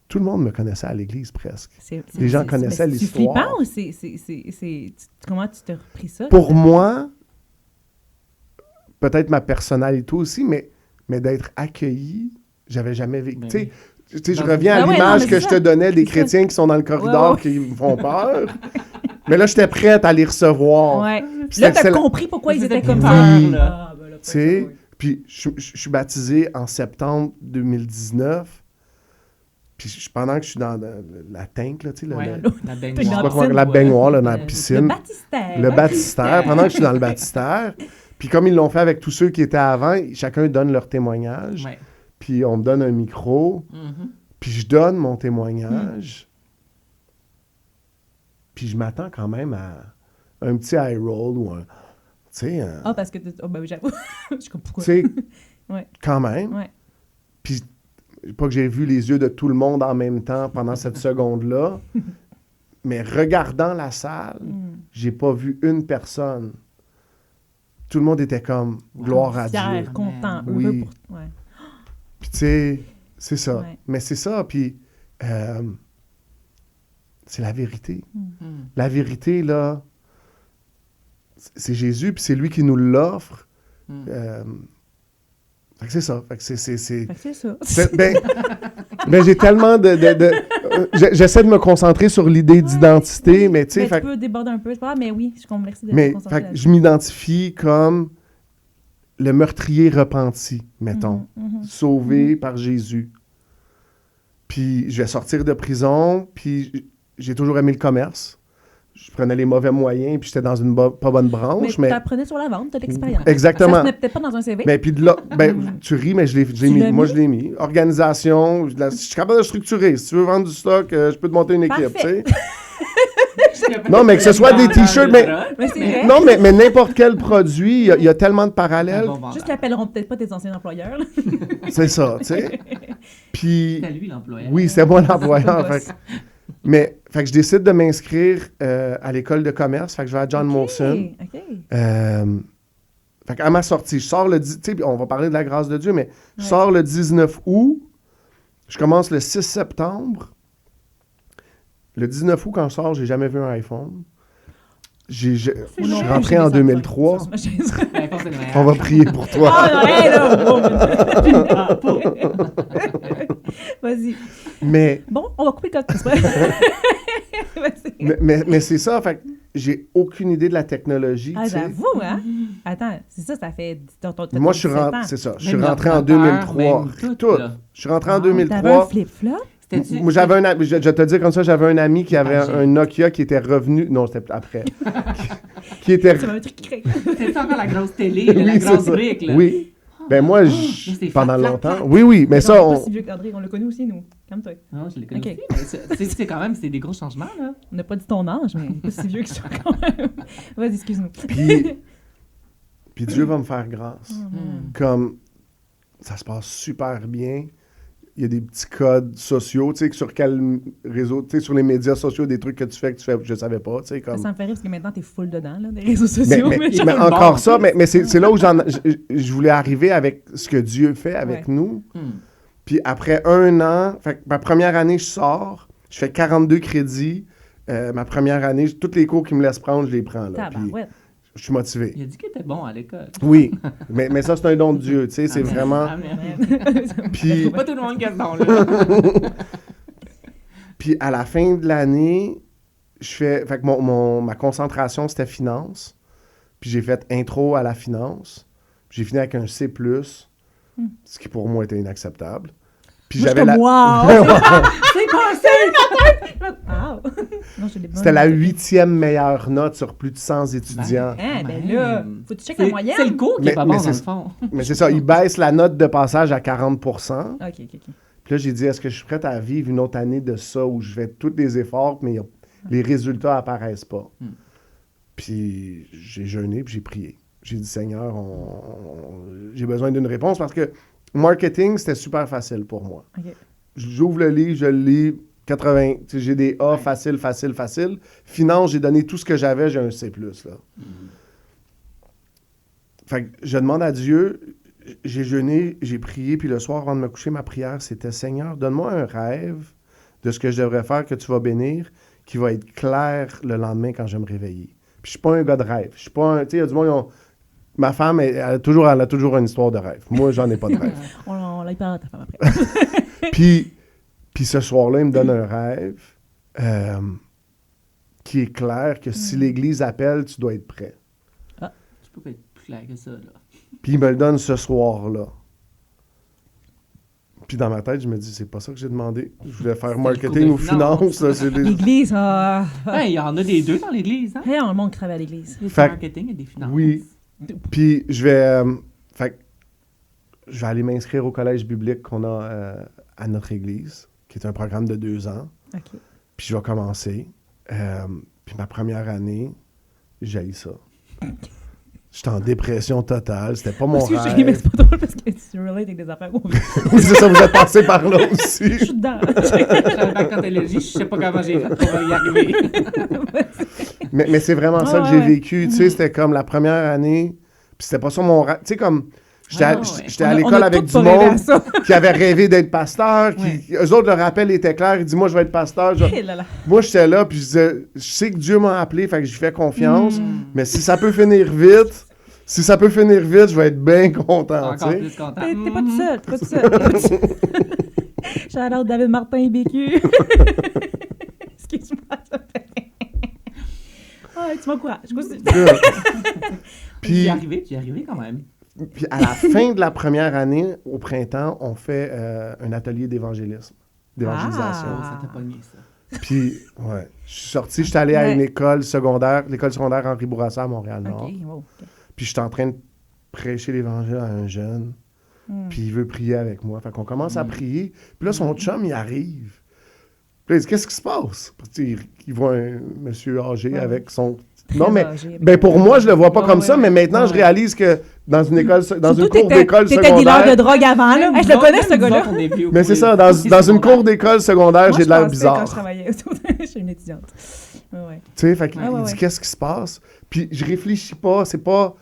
Speaker 1: tout le monde me connaissait à l'église presque. Les gens connaissaient l'histoire.
Speaker 2: C'est flippant ou comment tu t'es repris ça?
Speaker 1: Pour moi, peut-être ma personnalité aussi, mais d'être accueilli, j'avais jamais vécu.
Speaker 4: Ben
Speaker 1: Tu sais,
Speaker 4: oui.
Speaker 1: je
Speaker 4: Dans-
Speaker 1: reviens à
Speaker 2: Ah ouais,
Speaker 1: l'image
Speaker 2: non, mais
Speaker 1: que
Speaker 2: c'est
Speaker 1: je
Speaker 2: ça.
Speaker 1: te donnais des
Speaker 2: C'est ça.
Speaker 1: chrétiens qui sont dans le corridor
Speaker 2: Ouais.
Speaker 1: qui me font peur. Mais là, j'étais prête à les recevoir.
Speaker 2: Ouais.
Speaker 1: Puis
Speaker 2: Là,
Speaker 1: c'est
Speaker 2: t'as
Speaker 1: la-
Speaker 2: compris pourquoi ils étaient comme
Speaker 4: peur,
Speaker 2: ça.
Speaker 1: Oui.
Speaker 4: là.
Speaker 2: Ah, ben là,
Speaker 1: Tu sais, puis je suis baptisé en septembre 2019. Puis pendant que je suis dans la tank, là, tu sais,
Speaker 4: Ouais, la
Speaker 1: je sais
Speaker 4: baignoire.
Speaker 1: pas comment, la baignoire, là, dans la
Speaker 2: Le
Speaker 1: piscine.
Speaker 2: baptistère.
Speaker 1: Le baptistère, pendant que je suis dans le baptistère. Puis comme ils l'ont fait avec tous ceux qui étaient avant, chacun donne leur témoignage.
Speaker 4: Ouais.
Speaker 1: Puis on me donne un micro.
Speaker 4: Mhm.
Speaker 1: Puis je donne mon témoignage. Puis je m'attends quand même à un petit eye roll ou un... Tu sais,
Speaker 2: Ah, parce que... Oh, ben oui, j'avoue. Je sais pas pourquoi.
Speaker 1: tu sais,
Speaker 2: Ouais.
Speaker 1: quand même.
Speaker 2: Ouais.
Speaker 1: Puis pas que j'ai vu les yeux de tout le monde en même temps pendant cette seconde-là, mais regardant la salle, j'ai pas vu une personne. Tout le monde était comme « gloire à Dieu ».
Speaker 2: Fier, content,
Speaker 1: Oui.
Speaker 2: heureux pour... Ouais.
Speaker 1: Puis tu sais, c'est ça.
Speaker 2: Ouais.
Speaker 1: Mais c'est ça, puis c'est la vérité.
Speaker 4: Mhm.
Speaker 1: La vérité, là, c'est Jésus, puis c'est lui qui nous l'offre. Fait que c'est ça. Fait que c'est...
Speaker 2: Fait que c'est ça.
Speaker 1: Ben, j'ai tellement j'essaie de me concentrer sur l'idée d'identité, mais tu sais...
Speaker 2: Mais
Speaker 1: fait
Speaker 2: tu peux déborder un peu, c'est pas grave, mais oui, je comprends. Merci de
Speaker 1: mais
Speaker 2: te concentrer
Speaker 1: fait que
Speaker 2: là-dessus.
Speaker 1: je m'identifie comme le meurtrier repenti, mettons, sauvé par Jésus. Puis je vais sortir de prison, puis j'ai toujours aimé le commerce. Je prenais les mauvais moyens, puis j'étais dans une pas bonne branche,
Speaker 2: Mais
Speaker 1: mais...
Speaker 2: t'apprenais sur la vente, t'as de l'expérience.
Speaker 1: Exactement.
Speaker 2: Ça se met peut-être pas dans un CV.
Speaker 1: Mais puis de là, tu ris, mais je l'ai mis.
Speaker 2: l'as
Speaker 1: Moi,
Speaker 2: mis?
Speaker 1: je l'ai mis. Organisation, je suis capable de structurer. Si tu veux vendre du stock, je peux te monter une équipe, tu sais. Non, mais que ce soit des t-shirts, mais...
Speaker 2: Mais c'est vrai.
Speaker 1: Non, mais n'importe quel produit, il y a tellement de parallèles.
Speaker 2: Juste qu'ils appelleront peut-être pas tes anciens employeurs. là.
Speaker 1: C'est ça, tu sais. Puis,
Speaker 4: C'était lui l'employeur.
Speaker 1: oui, c'est moi l'employeur.
Speaker 4: Boss.
Speaker 1: Fait que je décide de m'inscrire à l'école de commerce. Fait que je vais à John Molson.
Speaker 2: OK.
Speaker 1: Fait qu'à ma sortie, je sors le... Tu sais, on va parler de la grâce de Dieu, mais je sors le 19 août, je commence le 6 septembre. Le 19 août, quand je sors, j'ai jamais vu un iPhone. Je suis rentré en 2003. On va prier pour toi.
Speaker 2: Vas-y.
Speaker 1: Mais...
Speaker 2: Bon, on va couper le code.
Speaker 1: mais c'est ça, fait que j'ai aucune idée de la technologie.
Speaker 2: Ah, j'avoue, hein? Attends, c'est ça, ça fait...
Speaker 1: Moi, je suis rentré... C'est ça. Je suis rentré en 2003. Tout. Je suis rentré en 2003.
Speaker 2: T'avais un flip-flop?
Speaker 1: Moi, j'avais un ami, je vais te dire comme ça, j'avais un ami qui avait un Nokia qui était revenu... Non, c'était après. qui était...
Speaker 2: C'est un truc qui craque.
Speaker 4: C'est encore la grosse télé, la grosse brique, là.
Speaker 1: Oui. Ben moi, pendant longtemps... Oui, mais ça...
Speaker 2: On n'est pas si vieux qu'André, on le connaît aussi, nous. Calme-toi.
Speaker 4: Non, je l'ai connu aussi. C'est quand même, c'est des gros changements, là.
Speaker 2: On n'a pas dit ton âge, mais pas si vieux que ça, quand même. Vas-y, excuse-nous.
Speaker 1: Puis Dieu va me faire grâce. Comme ça se passe super bien. Il y a des petits codes sociaux, tu sais, sur quel réseau, tu sais, sur les médias sociaux, des trucs que tu fais que je savais pas, tu sais, comme...
Speaker 2: Ça me fait rire parce que maintenant, t'es full dedans, là, des réseaux sociaux.
Speaker 1: Mais encore ça, mais c'est là où je voulais arriver avec ce que Dieu fait avec nous. Puis après 1 an, fait que ma première année, je sors, je fais 42 crédits. Ma première année, tous les cours qu'ils me laissent prendre, je les prends, là. Puis je suis motivé.
Speaker 4: Il a dit qu'il était bon à l'école.
Speaker 1: Oui, mais ça, c'est un don de Dieu, tu sais, c'est vraiment...
Speaker 4: Puis... Pas tout le monde qui a ce don-là.
Speaker 1: Puis à la fin de l'année, fait que ma concentration, c'était finance. Puis j'ai fait intro à la finance. J'ai fini avec un C+, ce qui pour moi était inacceptable. Puis
Speaker 2: moi,
Speaker 1: j'avais la...
Speaker 2: Wow! C'est passé!
Speaker 1: C'était la 8e meilleure note sur plus de 100 étudiants.
Speaker 2: Ben là, faut que tu checkes la moyenne.
Speaker 4: C'est le cours qui est pas bon, dans le fond.
Speaker 1: Mais c'est ça, ils baissent la note de passage à 40%.
Speaker 2: OK.
Speaker 1: Puis là, j'ai dit, est-ce que je suis prête à vivre une autre année de ça où je fais tous les efforts, mais les résultats apparaissent pas? Puis j'ai jeûné, puis j'ai prié. J'ai dit, Seigneur, j'ai besoin d'une réponse parce que marketing, c'était super facile pour moi.
Speaker 2: Okay.
Speaker 1: J'ouvre le livre, je le lis, 80, j'ai des A facile. Finance, j'ai donné tout ce que j'avais, j'ai un C+. Là. Fait que je demande à Dieu, j'ai jeûné, j'ai prié, puis le soir, avant de me coucher, ma prière, c'était, Seigneur, donne-moi un rêve de ce que je devrais faire, que tu vas bénir, qui va être clair le lendemain quand je vais me réveiller. Puis je suis pas un gars de rêve. Je suis pas un... Tu sais, il y a du monde, ma femme, elle a toujours une histoire de rêve. Moi, j'en ai pas de rêve.
Speaker 2: On l'a parlé à ta femme après.
Speaker 1: Puis ce soir-là, il me donne un rêve qui est clair que si l'Église appelle, tu dois être prêt.
Speaker 4: Ah, tu peux pas être plus clair que ça, là.
Speaker 1: Puis il me le donne ce soir-là. Puis dans ma tête, je me dis, c'est pas ça que j'ai demandé. Je voulais faire marketing ou finance.
Speaker 2: L'Église,
Speaker 4: il y en a des deux dans l'Église, hein?
Speaker 2: Il y a un monde qui travaille à l'Église.
Speaker 4: Il y a du marketing et des finances.
Speaker 1: Oui. Puis je vais... je vais aller m'inscrire au collège biblique qu'on a à notre église, qui est un programme de 2 ans.
Speaker 2: OK.
Speaker 1: Puis je vais commencer. Puis ma première année, j'ai eu ça. J'étais en dépression totale. C'était pas mon rêve.
Speaker 2: Mais c'est pas drôle parce que tu relates avec des affaires.
Speaker 1: Oui, c'est ça, vous êtes passé par là aussi.
Speaker 2: Je suis dedans.
Speaker 4: J'ai un bac en théologie, je sais pas comment j'ai fait pour y arriver.
Speaker 1: mais c'est vraiment ça que j'ai vécu. Tu sais, c'était comme la première année. Puis c'était pas ça mon rêve. Tu sais, comme... J'étais à l'école avec du monde qui avait rêvé d'être pasteur. Eux autres, leur appel était clair. Ils disent, moi, je vais être pasteur. Moi, j'étais là, puis je disais, je sais que Dieu m'a appelé, fait que j'y fais confiance. Mais si ça peut finir vite, je vais être bien content.
Speaker 4: Encore plus content.
Speaker 2: T'es pas tout seul. Shout out David Martin et BQ. Excuse-moi, ça fait... tu m'encourages.
Speaker 4: Puis tu y arrivé quand même.
Speaker 1: Puis à la fin de la première année, au printemps, on fait un atelier d'évangélisation.
Speaker 4: Ça t'a pogné, ça.
Speaker 1: Puis, ouais, je suis sorti, j'étais allé à une école secondaire Henri Bourassa à Montréal-Nord.
Speaker 2: Okay.
Speaker 1: Puis j'étais en train de prêcher l'évangile à un jeune. Puis il veut prier avec moi. Fait qu'on commence à prier. Puis là, son chum, il arrive. Puis là, il dit, qu'est-ce qui se passe? Il voit un monsieur âgé avec son... Non, mais pour moi, je le vois pas comme ça, mais maintenant, je réalise que dans une école, dans une cour d'école secondaire...
Speaker 2: T'étais dealer de drogue avant, là. Je le connais, ce gars-là.
Speaker 1: Mais c'est ça, dans une cour d'école secondaire, j'ai de l'air bizarre.
Speaker 2: Quand je travaillais, je suis une étudiante.
Speaker 1: Tu sais, fait qu'il dit, qu'est-ce qui se passe? Puis je réfléchis pas, c'est pas...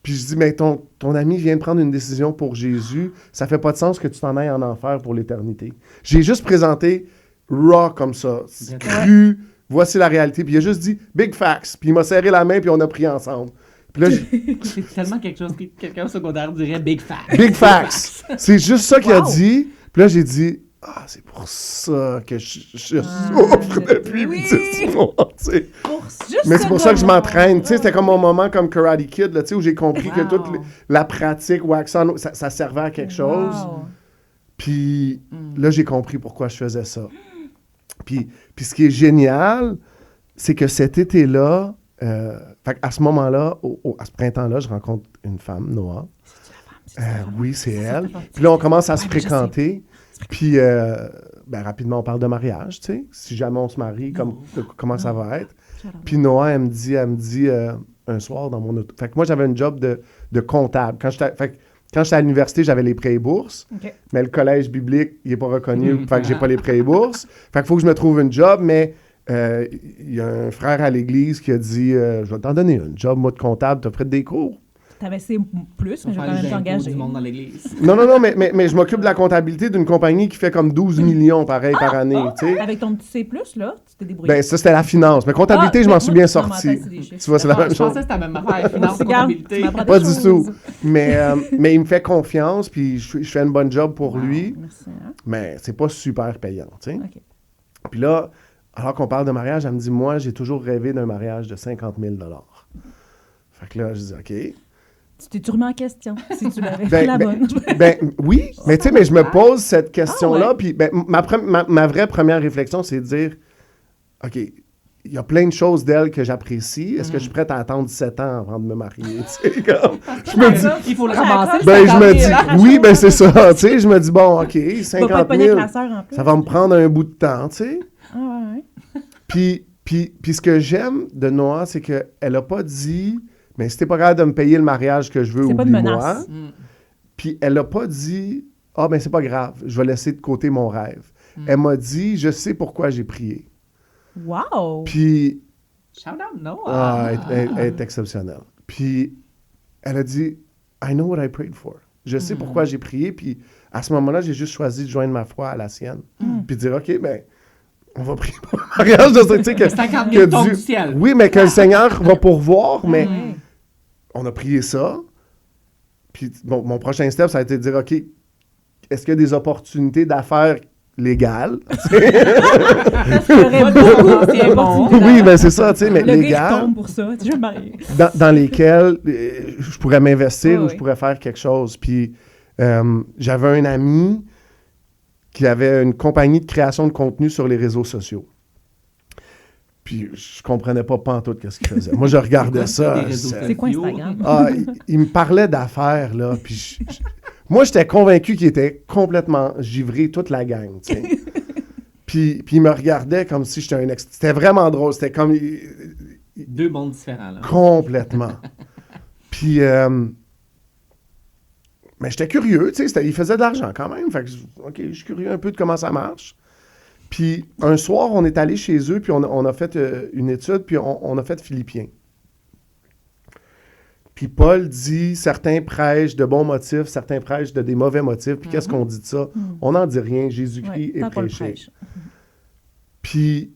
Speaker 1: Puis je dis, mais ton ami vient de prendre une décision pour Jésus. Ça fait pas de sens que tu t'en ailles en enfer pour l'éternité. J'ai juste présenté raw comme ça, cru, voici la réalité. Puis il a juste dit, big facts. Puis il m'a serré la main, puis on a prié ensemble. Puis là,
Speaker 4: C'est tellement quelque chose que quelqu'un au secondaire dirait big facts.
Speaker 1: big facts. C'est juste ça qu'il a dit. Puis là, j'ai dit, c'est pour ça que je souffre depuis 10 mois, tu sais. Mais c'est pour ça que je m'entraîne. Tu sais, c'était comme mon moment comme Karate Kid, là, tu sais, où j'ai compris que toute la pratique wax on, ça servait à quelque chose. Puis là, j'ai compris pourquoi je faisais ça. Puis ce qui est génial, c'est que cet été-là, à ce moment-là, à ce printemps-là, je rencontre une femme, Noah. Oui, c'est elle. Puis là, on commence à se fréquenter. Puis, rapidement, on parle de mariage, tu sais. Si jamais on se marie, comment ça va être. Puis Noah, elle me dit un soir dans mon auto. Fait que moi, j'avais un job de comptable. Quand j'étais à l'université, j'avais les prêts et bourses. Okay. Mais le collège biblique, il n'est pas reconnu. Fait que j'ai pas les prêts et bourses. Fait qu'il faut que je me trouve un job, mais il y a un frère à l'église qui a dit je vais t'en donner un job, moi, de comptable. T'as fait des cours.
Speaker 2: T'avais essayé plus, mais je vais quand même t'engager.
Speaker 4: Du monde dans l'église.
Speaker 1: Non, mais je m'occupe de la comptabilité d'une compagnie qui fait comme 12 millions, pareil, par année. Tu sais.
Speaker 2: Avec ton petit C+, là, tu t'es débrouillé.
Speaker 1: Ben, ça, c'était la finance. Mais comptabilité, je m'en suis bien sorti. Tu vois, c'est la même chose.
Speaker 4: Je pensais que c'était la même affaire, finance, comptabilité.
Speaker 1: Pas du tout. Mais il me fait confiance, puis je fais une bonne job pour lui.
Speaker 2: Merci, hein?
Speaker 1: Mais c'est pas super payant, tu sais.
Speaker 2: Okay.
Speaker 1: Puis là, alors qu'on parle de mariage, elle me dit, moi, j'ai toujours rêvé d'un mariage de 50 000 $. Fait que là, je dis, OK.
Speaker 2: Tu t'es remis en question, si tu l'avais fait la bonne.
Speaker 1: Oui, mais tu sais, mais je me pose cette question-là, puis ma vraie première réflexion, c'est de dire, OK, il y a plein de choses d'elle que j'apprécie. Est-ce que je suis prête à attendre 17 ans avant de me marier? Tu sais, comme, je me dis...
Speaker 4: Il faut le ramasser.
Speaker 1: Je me dis, oui, c'est ça. Tu sais, je me dis, bon, OK, 50 000, ça va me prendre un bout de temps, tu sais. Puis ce que j'aime de Noah, c'est qu'elle n'a pas dit... Mais si t'es pas capable de me payer le mariage que je veux, oublie-moi. Puis elle n'a pas dit « Ah, ben c'est pas grave, je vais laisser de côté mon rêve. Elle m'a dit « Je sais pourquoi j'ai prié. »
Speaker 2: Wow!
Speaker 1: Puis...
Speaker 4: Shout out Noah!
Speaker 1: Elle est exceptionnelle. Puis elle a dit « I know what I prayed for. » Je sais pourquoi j'ai prié. Puis à ce moment-là, j'ai juste choisi de joindre ma foi à la sienne. Puis de dire « OK, ben... on va prier pour le mariage de ce que
Speaker 4: 50 000 tombes du ciel.
Speaker 1: Oui, mais que le Seigneur va pourvoir, mais on a prié ça. Puis mon prochain step, ça a été de dire, OK, est-ce qu'il y a des opportunités d'affaires légales? Oui, ben c'est ça, tu sais, mais
Speaker 2: le
Speaker 1: légales.
Speaker 2: Gars, tombe pour ça, je vais me marier.
Speaker 1: Dans lesquelles je pourrais m'investir ou je pourrais faire quelque chose. Puis j'avais un ami qui avait une compagnie de création de contenu sur les réseaux sociaux. Puis je comprenais pas pantoute qu'est-ce qu'il faisait. Moi, je regardais ça.
Speaker 2: C'est quoi Instagram?
Speaker 1: Il me parlait d'affaires, là. Puis moi, j'étais convaincu qu'il était complètement givré, toute la gang, tu sais. Puis il me regardait comme si j'étais un C'était vraiment drôle. C'était comme...
Speaker 4: Deux mondes différents, là.
Speaker 1: Complètement. Puis... mais j'étais curieux, tu sais, il faisait de l'argent quand même. Fait que, OK, je suis curieux un peu de comment ça marche. Puis un soir, on est allé chez eux, puis on a fait une étude, puis on a fait Philippiens. Puis Paul dit, certains prêchent de bons motifs, certains prêchent de des mauvais motifs. Puis qu'est-ce qu'on dit de ça? On n'en dit rien, Jésus-Christ est prêché. Puis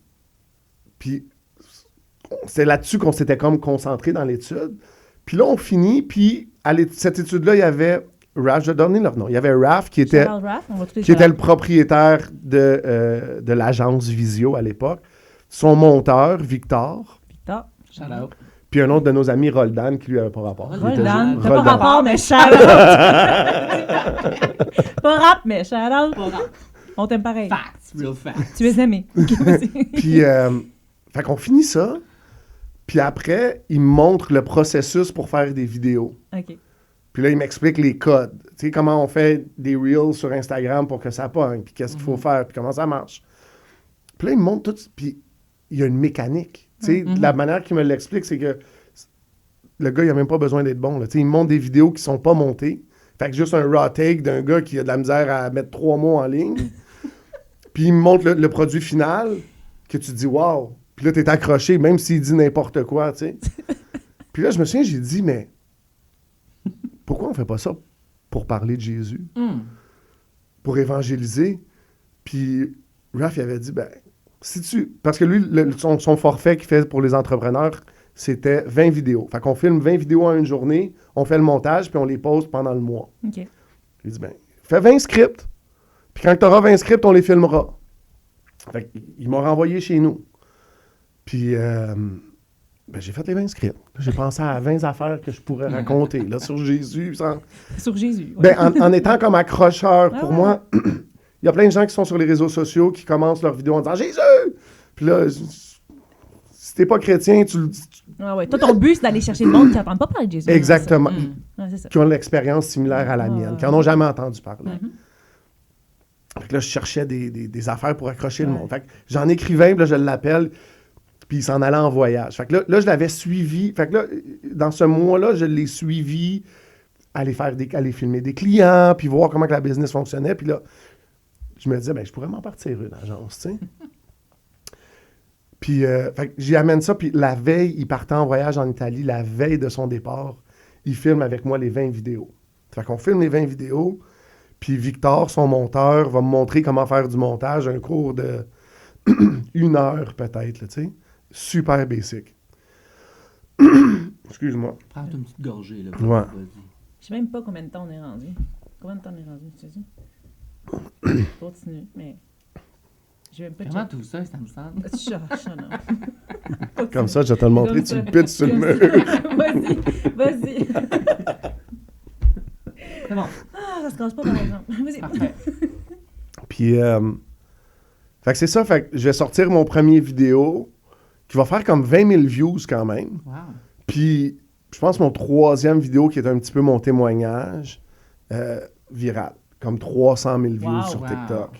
Speaker 1: c'est là-dessus qu'on s'était comme concentré dans l'étude. Puis là, on finit, puis cette étude-là, il y avait... Raph, je vais donner leur nom. Il y avait Raph qui était le propriétaire de l'agence Visio à l'époque. Son monteur, Victor.
Speaker 4: Shout out.
Speaker 1: Puis un autre de nos amis, Roldan, qui lui avait pas rapport.
Speaker 2: Roldan, t'as pas rapport, mais shout out. Pas rap, mais shout out. On t'aime pareil.
Speaker 4: Facts, real facts.
Speaker 2: Tu es aimé.
Speaker 1: Puis, fait qu'on finit ça. Puis après, il me montre le processus pour faire des vidéos.
Speaker 2: OK.
Speaker 1: Puis là, il m'explique les codes. Tu sais, comment on fait des Reels sur Instagram pour que ça pogne, puis qu'est-ce qu'il faut faire, puis comment ça marche. Puis là, il me montre tout. Puis il y a une mécanique. Tu sais, la manière qu'il me l'explique, c'est que le gars, il n'a même pas besoin d'être bon. Là. Tu sais, il me montre des vidéos qui ne sont pas montées. Fait que juste un raw take d'un gars qui a de la misère à mettre 3 mots en ligne. Puis il me montre le produit final, que tu te dis « Wow! » Puis là, tu es accroché, même s'il dit n'importe quoi, tu sais. Puis là, je me souviens, j'ai dit « Mais... on fait pas ça pour parler de Jésus,
Speaker 4: Hum.
Speaker 1: pour évangéliser? Puis Raph, il avait dit, ben, si tu... Parce que lui, son forfait qu'il fait pour les entrepreneurs, c'était 20 vidéos. Fait qu'on filme 20 vidéos en une journée, on fait le montage, puis on les pose pendant le mois.
Speaker 2: OK.
Speaker 1: Il dit, ben, fais 20 scripts. Puis quand tu auras 20 scripts, on les filmera. Fait qu'il m'a renvoyé chez nous. Puis, ben, j'ai fait les 20 scripts. J'ai pensé à 20 affaires que je pourrais raconter là, sur Jésus.
Speaker 2: Sur Jésus. Ouais.
Speaker 1: Ben, en étant comme accrocheur, pour
Speaker 2: ouais.
Speaker 1: moi, il y a plein de gens qui sont sur les réseaux sociaux qui commencent leurs vidéos en disant « Jésus! » Puis là, si t'es pas chrétien,
Speaker 2: Ah ouais. Toi, ton but, c'est d'aller chercher le monde qui n'entend pas parler de Jésus.
Speaker 1: Exactement.
Speaker 2: Ouais, c'est ça.
Speaker 1: Qui ont l'expérience similaire à la mienne, qui n'en ont jamais entendu parler. Fait que là, je cherchais des affaires pour accrocher le monde. Fait que j'en écrivais, puis là, je l'appelle, puis il s'en allait en voyage. Fait que là, je l'avais suivi. Fait que là, dans ce mois-là, je l'ai suivi, aller filmer des clients, puis voir comment que la business fonctionnait. Puis là, je me disais, ben, je pourrais m'en partir une agence, tu sais. Puis, fait que j'y amène ça, puis la veille, il partait en voyage en Italie, la veille de son départ, il filme avec moi les 20 vidéos. Fait qu'on filme les 20 vidéos, puis Victor, son monteur, va me montrer comment faire du montage, un cours de 1 heure peut-être, là, tu sais. Super basic. Excuse-moi.
Speaker 4: Prends une petite gorgée, là.
Speaker 1: Ouais.
Speaker 4: Vas-y.
Speaker 2: Je sais même pas combien de temps on est rendu. Combien de temps on est rendu, tu sais? Continue, mais... Je vais même pas
Speaker 4: Comment tout ça, ça me semble?
Speaker 2: non.
Speaker 1: Comme ça, je vais te le montrer, tu le pitches sur le mur.
Speaker 2: Vas-y.
Speaker 4: C'est bon.
Speaker 2: Ah, ça se casse pas, par exemple. Vas-y.
Speaker 4: Parfait.
Speaker 1: Puis, fait que c'est ça, fait que je vais sortir mon premier vidéo qui va faire comme 20 000 views quand même.
Speaker 4: Wow.
Speaker 1: Puis, je pense mon 3e vidéo qui est un petit peu mon témoignage, viral. Comme 300 000 views
Speaker 2: Wow.
Speaker 1: sur
Speaker 4: Wow.
Speaker 1: TikTok.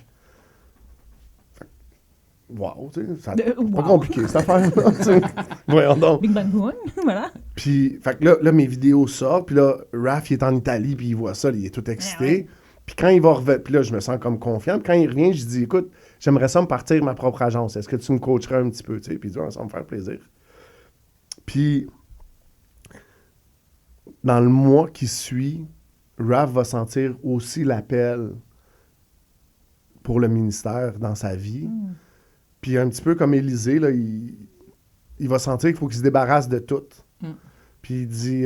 Speaker 1: Wow, tu sais, c'est pas
Speaker 2: Wow.
Speaker 1: compliqué cette affaire-là, tu sais. Voyons donc.
Speaker 2: Big Bang Boom, voilà.
Speaker 1: Puis, fait que là, mes vidéos sortent, puis là, Raph, il est en Italie, puis il voit ça, il est tout excité.
Speaker 2: Ouais.
Speaker 1: Puis quand il va revenir, puis là, je me sens comme confiant. Puis quand il revient, je dis, écoute, j'aimerais ça me partir ma propre agence. Est-ce que tu me coacherais un petit peu, tu sais? Puis il dit, ouais, ça va me faire plaisir. Puis, dans le mois qui suit, Raph va sentir aussi l'appel pour le ministère dans sa vie. Puis un petit peu comme Élisée, là, il va sentir qu'il faut qu'il se débarrasse de tout. Puis il dit,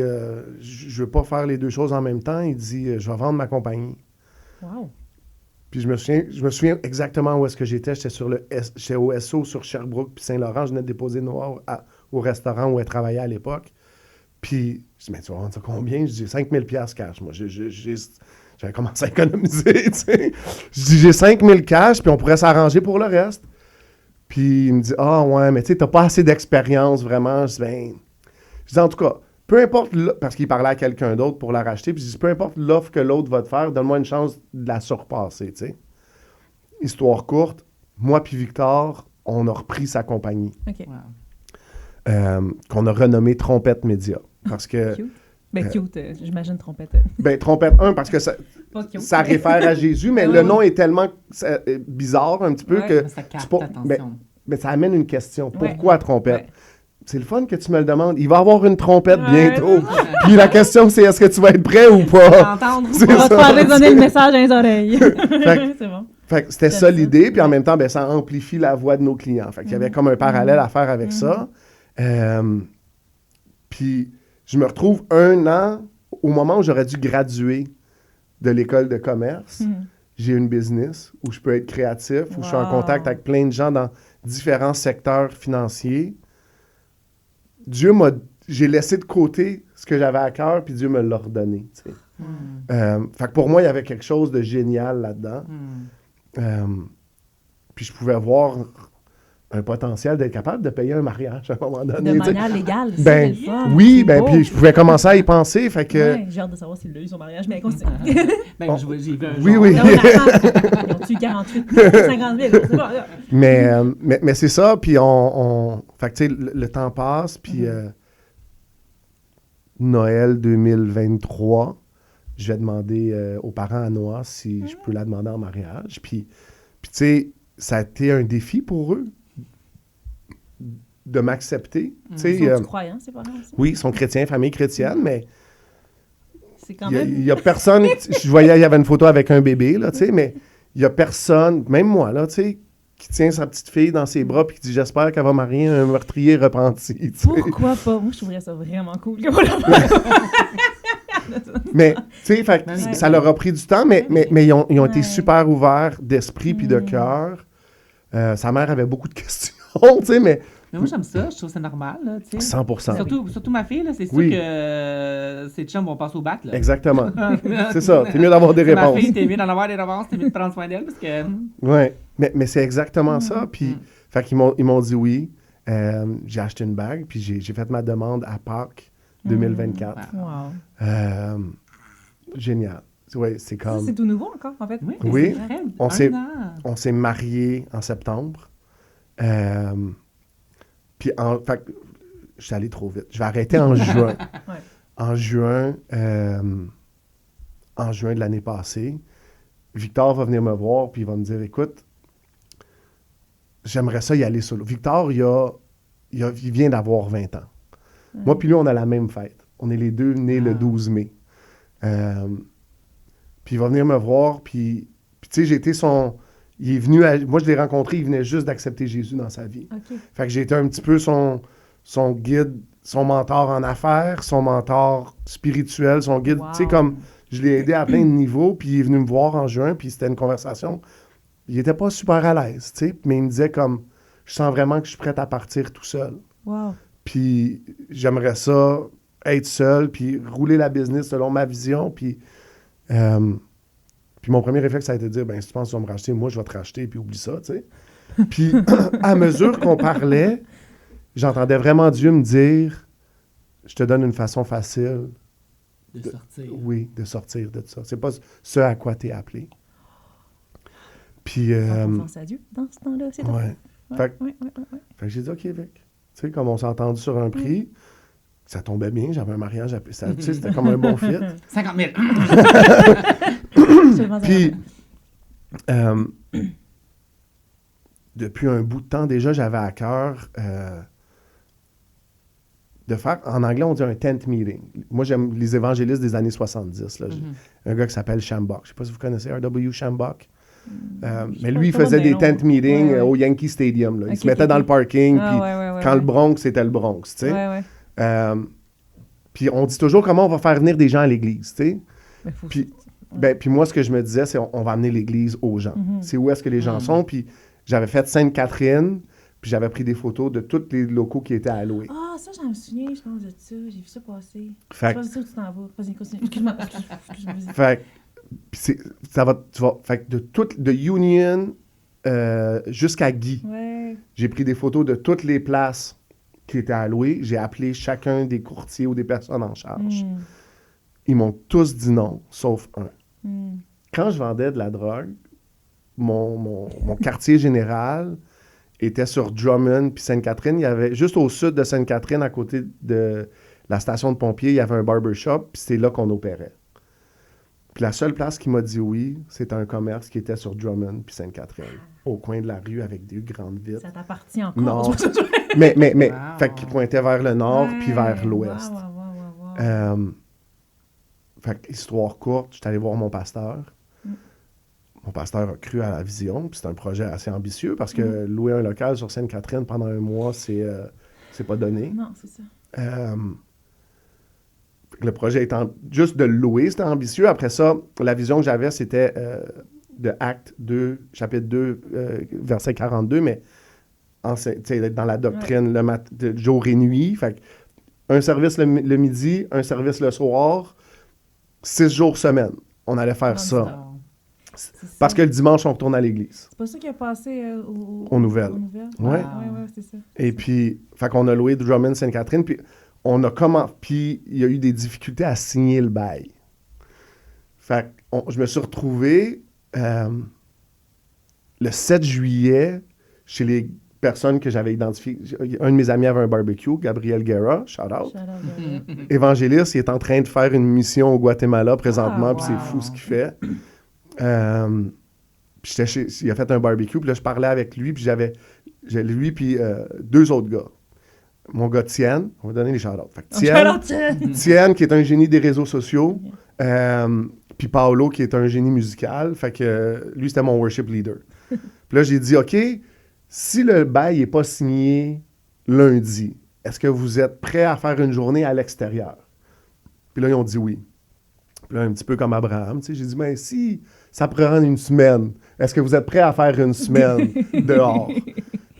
Speaker 1: je veux pas faire les deux choses en même temps. Il dit, je vais vendre ma compagnie.
Speaker 2: Wow.
Speaker 1: Puis je me souviens exactement où est-ce que j'étais. J'étais au SO sur Sherbrooke puis Saint-Laurent. Je venais de déposer Noah au restaurant où elle travaillait à l'époque. Puis je dis, mais tu vas vendre ça combien? Je dis, 5 000 $ cash. Moi, j'avais commencé à économiser, tu sais. Je dis, j'ai 5 000 cash, puis on pourrait s'arranger pour le reste. Puis il me dit, ah ouais, mais tu sais, t'as pas assez d'expérience, vraiment. Je dis, ben... Je dis, en tout cas, peu importe, parce qu'il parlait à quelqu'un d'autre pour la racheter, puis je dis, peu importe l'offre que l'autre va te faire, donne-moi une chance de la surpasser, tu sais. Histoire courte, moi puis Victor, on a repris sa compagnie,
Speaker 2: OK.
Speaker 4: Wow.
Speaker 1: qu'on a renommée Trompette Média. Parce que...
Speaker 2: Cute. Ben, cute, j'imagine trompette.
Speaker 1: Ben, Trompette 1, parce que ça réfère à Jésus, mais le nom est tellement bizarre un petit peu que...
Speaker 4: Ça capte
Speaker 1: pas-
Speaker 4: l'attention.
Speaker 1: Mais ça amène une question.
Speaker 2: Ouais.
Speaker 1: Pourquoi Trompette?
Speaker 2: Ouais.
Speaker 1: C'est le fun que tu me le demandes. Il va y avoir une trompette
Speaker 2: Ouais,
Speaker 1: bientôt. Puis la question, c'est est-ce que tu vas être prêt ou pas?
Speaker 4: Entendre.
Speaker 1: C'est
Speaker 2: On va te
Speaker 1: ça.
Speaker 2: faire résonner le message dans les oreilles.
Speaker 1: Fait
Speaker 2: C'est bon.
Speaker 1: Fait que c'était ça l'idée, puis en même temps, ben, ça amplifie la voix de nos clients. Fait qu'il y avait comme un parallèle à faire avec ça. Puis je me retrouve 1 an, au moment où j'aurais dû graduer de l'école de commerce, j'ai une business où je peux être créatif, où je suis en
Speaker 2: Wow.
Speaker 1: contact avec plein de gens dans différents secteurs financiers. J'ai laissé de côté ce que j'avais à cœur, puis Dieu me l'a redonné, tu sais. Fait que pour moi, il y avait quelque chose de génial là-dedans. Puis je pouvais voir un potentiel d'être capable de payer un mariage à un moment donné.
Speaker 2: De
Speaker 1: tu sais.
Speaker 2: manière légale, c'est
Speaker 1: Ben,
Speaker 2: le fun.
Speaker 1: oui,
Speaker 2: C'est
Speaker 1: ben,
Speaker 2: beau.
Speaker 1: puis je pouvais commencer à y penser, fait que...
Speaker 2: Ouais, j'ai hâte de savoir s'il a eu son mariage, mais continue.
Speaker 4: Ben, j'ai vu un
Speaker 1: Oui,
Speaker 4: genre.
Speaker 1: oui.
Speaker 2: Non, attends, ils ont-tu 48 000, 50 000, c'est pas là.
Speaker 1: mais c'est ça, puis fait que, tu sais, le temps passe, puis Noël 2023, je vais demander aux parents à Noah si je peux la demander en mariage. Puis tu sais, ça a été un défi pour eux de m'accepter. Tu sais,
Speaker 2: Sont-tu croyants, ces parents aussi?
Speaker 1: oui, ils sont chrétiens, famille chrétienne, mais
Speaker 2: C'est quand
Speaker 1: Il
Speaker 2: même...
Speaker 1: y a personne... Je voyais, il y avait une photo avec un bébé, là, tu sais, mais il y a personne, même moi, là, tu sais, qui tient sa petite fille dans ses bras puis qui dit « J'espère qu'elle va marier un meurtrier repenti. » tu sais.
Speaker 2: Pourquoi pas? Moi, je trouverais ça vraiment cool.
Speaker 1: Mais, tu sais, fait que
Speaker 4: Ouais.
Speaker 1: ça leur a pris du temps, mais ils ont
Speaker 2: Ouais.
Speaker 1: été super ouverts d'esprit puis de cœur. Sa mère avait beaucoup de questions, tu sais, mais
Speaker 4: Mais moi, j'aime ça. Je trouve ça normal, là, tu sais.
Speaker 1: 100%.
Speaker 4: Surtout ma fille, là, c'est sûr
Speaker 1: Oui.
Speaker 4: que ses chums vont passer au bac, là.
Speaker 1: Exactement. C'est ça. C'est mieux d'avoir des
Speaker 4: Ma
Speaker 1: réponses.
Speaker 4: fille, t'es mieux d'en avoir des réponses, t'es mieux de prendre soin d'elle, parce que...
Speaker 1: Ouais. Mais c'est exactement ça. Puis, fait qu'ils m'ont dit oui. J'ai acheté une bague, puis j'ai fait ma demande à Pâques 2024.
Speaker 2: Wow.
Speaker 1: Génial. Ouais, c'est
Speaker 2: Ça,
Speaker 1: comme...
Speaker 2: c'est tout nouveau encore, en fait.
Speaker 4: Oui,
Speaker 1: Oui.
Speaker 4: c'est vrai.
Speaker 1: On
Speaker 4: Un
Speaker 1: s'est-
Speaker 4: an.
Speaker 1: On s'est mariés en septembre. Puis, fait que je suis allé trop vite. Je vais arrêter en juin.
Speaker 2: Ouais.
Speaker 1: En juin de l'année passée, Victor va venir me voir puis il va me dire, écoute, j'aimerais ça y aller solo. Victor, il vient d'avoir 20 ans. Moi puis lui, on a la même fête. On est les deux nés le 12 mai. Puis il va venir me voir, puis tu sais, j'ai été il est venu, moi je l'ai rencontré, il venait juste d'accepter Jésus dans sa vie.
Speaker 2: OK.
Speaker 1: Fait que j'ai été un petit peu son guide, son mentor en affaires, son mentor spirituel, son guide,
Speaker 2: Wow.
Speaker 1: tu sais, comme je l'ai aidé à plein de niveaux, puis il est venu me voir en juin, puis c'était une conversation. Il était pas super à l'aise, tu sais, mais il me disait comme, je sens vraiment que je suis prête à partir tout seul.
Speaker 2: Wow.
Speaker 1: Puis j'aimerais ça être seul, puis rouler la business selon ma vision, puis mon premier réflexe, ça a été de dire, ben si tu penses que tu vas me racheter, moi je vais te racheter, puis oublie ça, tu sais. Puis à mesure qu'on parlait, j'entendais vraiment Dieu me dire, je te donne une façon facile,
Speaker 4: De sortir.
Speaker 1: oui, de sortir de ça. C'est pas ce à quoi tu es appelé. Puis,
Speaker 2: Faire confiance à Dieu dans ce temps-là, c'est
Speaker 1: ouais.
Speaker 2: Ouais,
Speaker 1: Fait que-
Speaker 2: ouais.
Speaker 1: Fait que j'ai dit, OK, Vic. Tu sais, comme on s'est entendu sur un prix, ça tombait bien, j'avais un mariage, tu sais, c'était comme un bon fit.
Speaker 4: 50 000.
Speaker 1: Puis, depuis un bout de temps déjà, j'avais à cœur de faire, en anglais, on dit un tent meeting. Moi, j'aime les évangélistes des années 70. Là. Un gars qui s'appelle Shambach. Je ne sais pas si vous connaissez R.W. Shambach. Mais lui, il
Speaker 2: pas
Speaker 1: faisait
Speaker 2: des
Speaker 1: des
Speaker 2: noms.
Speaker 1: tent meetings
Speaker 2: Ouais, ouais.
Speaker 1: au Yankee Stadium. Là. Il
Speaker 2: Ok,
Speaker 1: se mettait
Speaker 2: ok,
Speaker 1: dans
Speaker 2: ok.
Speaker 1: le parking,
Speaker 2: Ah,
Speaker 1: puis
Speaker 2: ouais,
Speaker 1: quand le Bronx, c'était le Bronx, tu sais.
Speaker 2: Ouais, ouais.
Speaker 1: Puis on dit toujours comment on va faire venir des gens à l'église, tu sais.
Speaker 2: Mais faut-
Speaker 1: Puis, puis moi, ce que je me disais, c'est on va amener l'église aux gens. C'est où est-ce que les gens sont. Puis j'avais fait Sainte-Catherine, puis j'avais pris des photos de tous les locaux qui étaient alloués.
Speaker 2: Ah, ça, j'en me souviens, je pense de ça. J'ai vu ça passer.
Speaker 1: Fait
Speaker 2: Je pense que tu t'en vas. Vas-y, continue. Excuse-moi. Excuse-moi, vas-y.
Speaker 1: Fait puis fait que de Union jusqu'à Guy,
Speaker 2: Ouais.
Speaker 1: j'ai pris des photos de toutes les places qui étaient allouées. J'ai appelé chacun des courtiers ou des personnes en charge. Ils m'ont tous dit non, sauf un. Quand je vendais de la drogue, mon quartier général était sur Drummond puis Sainte-Catherine. Il y avait, juste au sud de Sainte-Catherine, à côté de la station de pompiers, il y avait un barbershop, puis c'est là qu'on opérait. Puis la seule place qui m'a dit oui, c'était un commerce qui était sur Drummond puis Sainte-Catherine, au coin de la rue avec des grandes vitres.
Speaker 2: Ça t'appartient encore.
Speaker 1: Non.
Speaker 2: C'est pas ça.
Speaker 1: Mais
Speaker 4: Wow.
Speaker 1: fait qu'il pointait vers le nord puis vers
Speaker 2: Ouais.
Speaker 1: l'ouest.
Speaker 2: Wow.
Speaker 1: Fait que, histoire courte, je suis allé voir mon pasteur. Mon pasteur a cru à la vision, puis c'est un projet assez ambitieux parce que louer un local sur Sainte-Catherine pendant un mois, c'est pas donné.
Speaker 2: Non, c'est ça.
Speaker 1: Le projet étant juste de le louer, c'était ambitieux. Après ça, la vision que j'avais, c'était de Acte 2, chapitre 2, verset 42, mais d'être dans la doctrine de jour et nuit. Fait que un service le midi, un service le soir, 6 jours semaine. On allait faire ça.
Speaker 2: C'est ça.
Speaker 1: Parce que le dimanche, on retourne à l'église.
Speaker 2: C'est pas ça qui a passé
Speaker 1: Aux nouvelles. Ouais.
Speaker 2: Ouais, c'est ça.
Speaker 1: Et puis, fait qu'on a loué Drummond Sainte-Catherine, puis on a puis il y a eu des difficultés à signer le bail. Fait que je me suis retrouvé le 7 juillet chez les personnes que j'avais identifiées. Un de mes amis avait un barbecue, Gabriel Guerra, shout out. Évangéliste, il est en train de faire une mission au Guatemala présentement, puis c'est fou ce qu'il fait. Puis il a fait un barbecue, puis là, je parlais avec lui, puis j'avais lui, puis 2 autres gars. Mon gars Tienne, on va donner les shout-outs. Fait que Tienne, qui est un génie des réseaux sociaux, Puis Paolo, qui est un génie musical, fait que lui, c'était mon worship leader. Puis là, j'ai dit, OK, si le bail n'est pas signé lundi, est-ce que vous êtes prêts à faire une journée à l'extérieur? Puis là, ils ont dit oui. Puis là, un petit peu comme Abraham, tu sais, j'ai dit, mais si ça prend une semaine, est-ce que vous êtes prêts à faire une semaine dehors?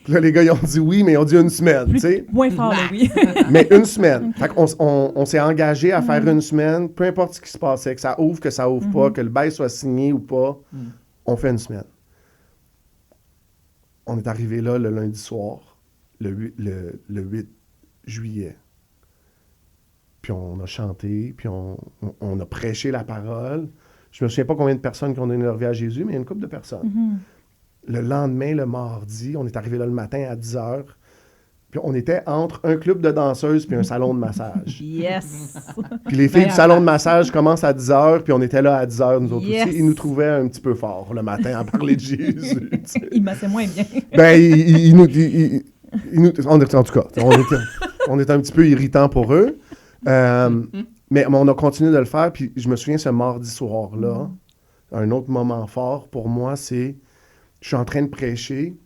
Speaker 1: Puis là, les gars, ils ont dit oui, mais ils ont dit une semaine, tu sais.
Speaker 2: Moins fort, là, oui.
Speaker 1: Mais une semaine. Fait qu'on on s'est engagé à faire une semaine, peu importe ce qui se passait, que ça ouvre pas, que le bail soit signé ou pas, on fait une semaine. On est arrivé là le lundi soir, le 8 juillet. Puis on a chanté, puis on a prêché la parole. Je me souviens pas combien de personnes qui ont donné leur vie à Jésus, mais il y a une couple de personnes. Le lendemain, le mardi, on est arrivé là le matin à 10h. Puis on était entre un club de danseuses puis un salon de massage.
Speaker 2: Yes!
Speaker 1: Puis les filles du salon de massage commencent à 10h, puis on était là à 10h, nous autres aussi. Ils nous trouvaient un petit peu forts le matin à parler de Jésus. Tu sais.
Speaker 2: Il massaient moins bien.
Speaker 1: Ben, en tout cas, on était un petit peu irritants pour eux. Mais on a continué de le faire, puis je me souviens ce mardi soir-là, un autre moment fort pour moi, c'est je suis en train de prêcher,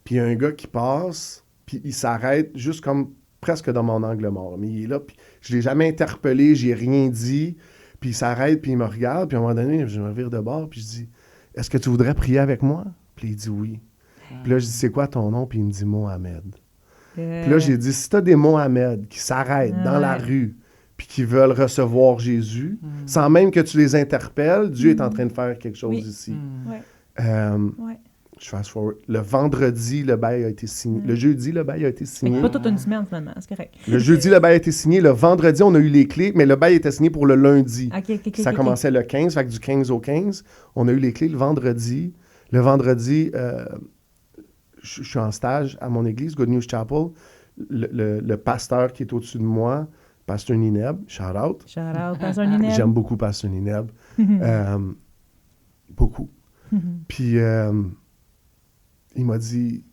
Speaker 1: puis il y a un gars qui passe, puis il s'arrête juste comme presque dans mon angle mort. Mais il est là, puis je ne l'ai jamais interpellé, j'ai rien dit, puis il s'arrête, puis il me regarde, puis à un moment donné, je me vire de bord, puis je dis « Est-ce que tu voudrais prier avec moi? » Puis il dit « Oui. » Puis là, je dis « C'est quoi ton nom? » Puis il me dit « Mohamed. » Puis là, j'ai dit « Si tu as des Mohamed qui s'arrêtent dans la rue, puis qui veulent recevoir Jésus, sans même que tu les interpelles, Dieu est en train de faire quelque chose ici. » Je fast forward. Le vendredi, le bail a été signé. Le jeudi, le bail a été signé.
Speaker 2: Pas toute une semaine, finalement. C'est correct.
Speaker 1: Le jeudi, le bail a été signé. Le vendredi, on a eu les clés, mais le bail était signé pour le lundi. Ça commençait le 15, fait que du 15 au 15. On a eu les clés le vendredi. Le vendredi, je suis en stage à mon église, Good News Chapel. Le pasteur qui est au-dessus de moi, Pasteur Nineb, shout out.
Speaker 2: Shout out, Pasteur Nineb.
Speaker 1: J'aime beaucoup Pasteur Nineb. Beaucoup. Puis, il m'a dit,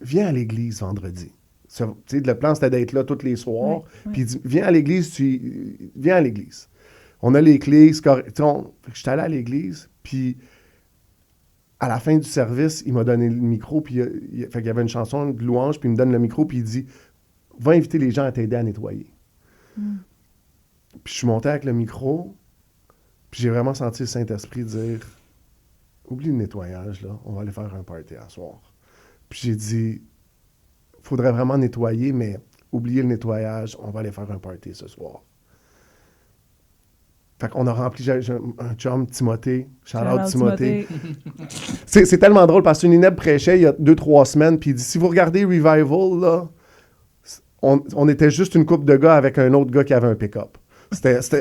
Speaker 1: viens à l'église vendredi. Tu sais, le plan, c'était d'être là tous les soirs. Puis il dit, viens à l'église, viens à l'église. On a les clés, c'est correct. Je suis allé à l'église, puis à la fin du service, il m'a donné le micro, puis il y avait une chanson de louange, puis il me donne le micro, puis il dit, va inviter les gens à t'aider à nettoyer. Puis je suis monté avec le micro, puis j'ai vraiment senti le Saint-Esprit dire, oublie le nettoyage, là, on va aller faire un party à soir. Puis j'ai dit, faudrait vraiment nettoyer, mais oubliez le nettoyage, on va aller faire un party ce soir. Fait qu'on a rempli, j'ai un chum, Timothée, shout-out Timothée. C'est tellement drôle parce que Nineb prêchait il y a 2-3 semaines, puis il dit, si vous regardez Revival, là, on était juste une couple de gars avec un autre gars qui avait un pick-up.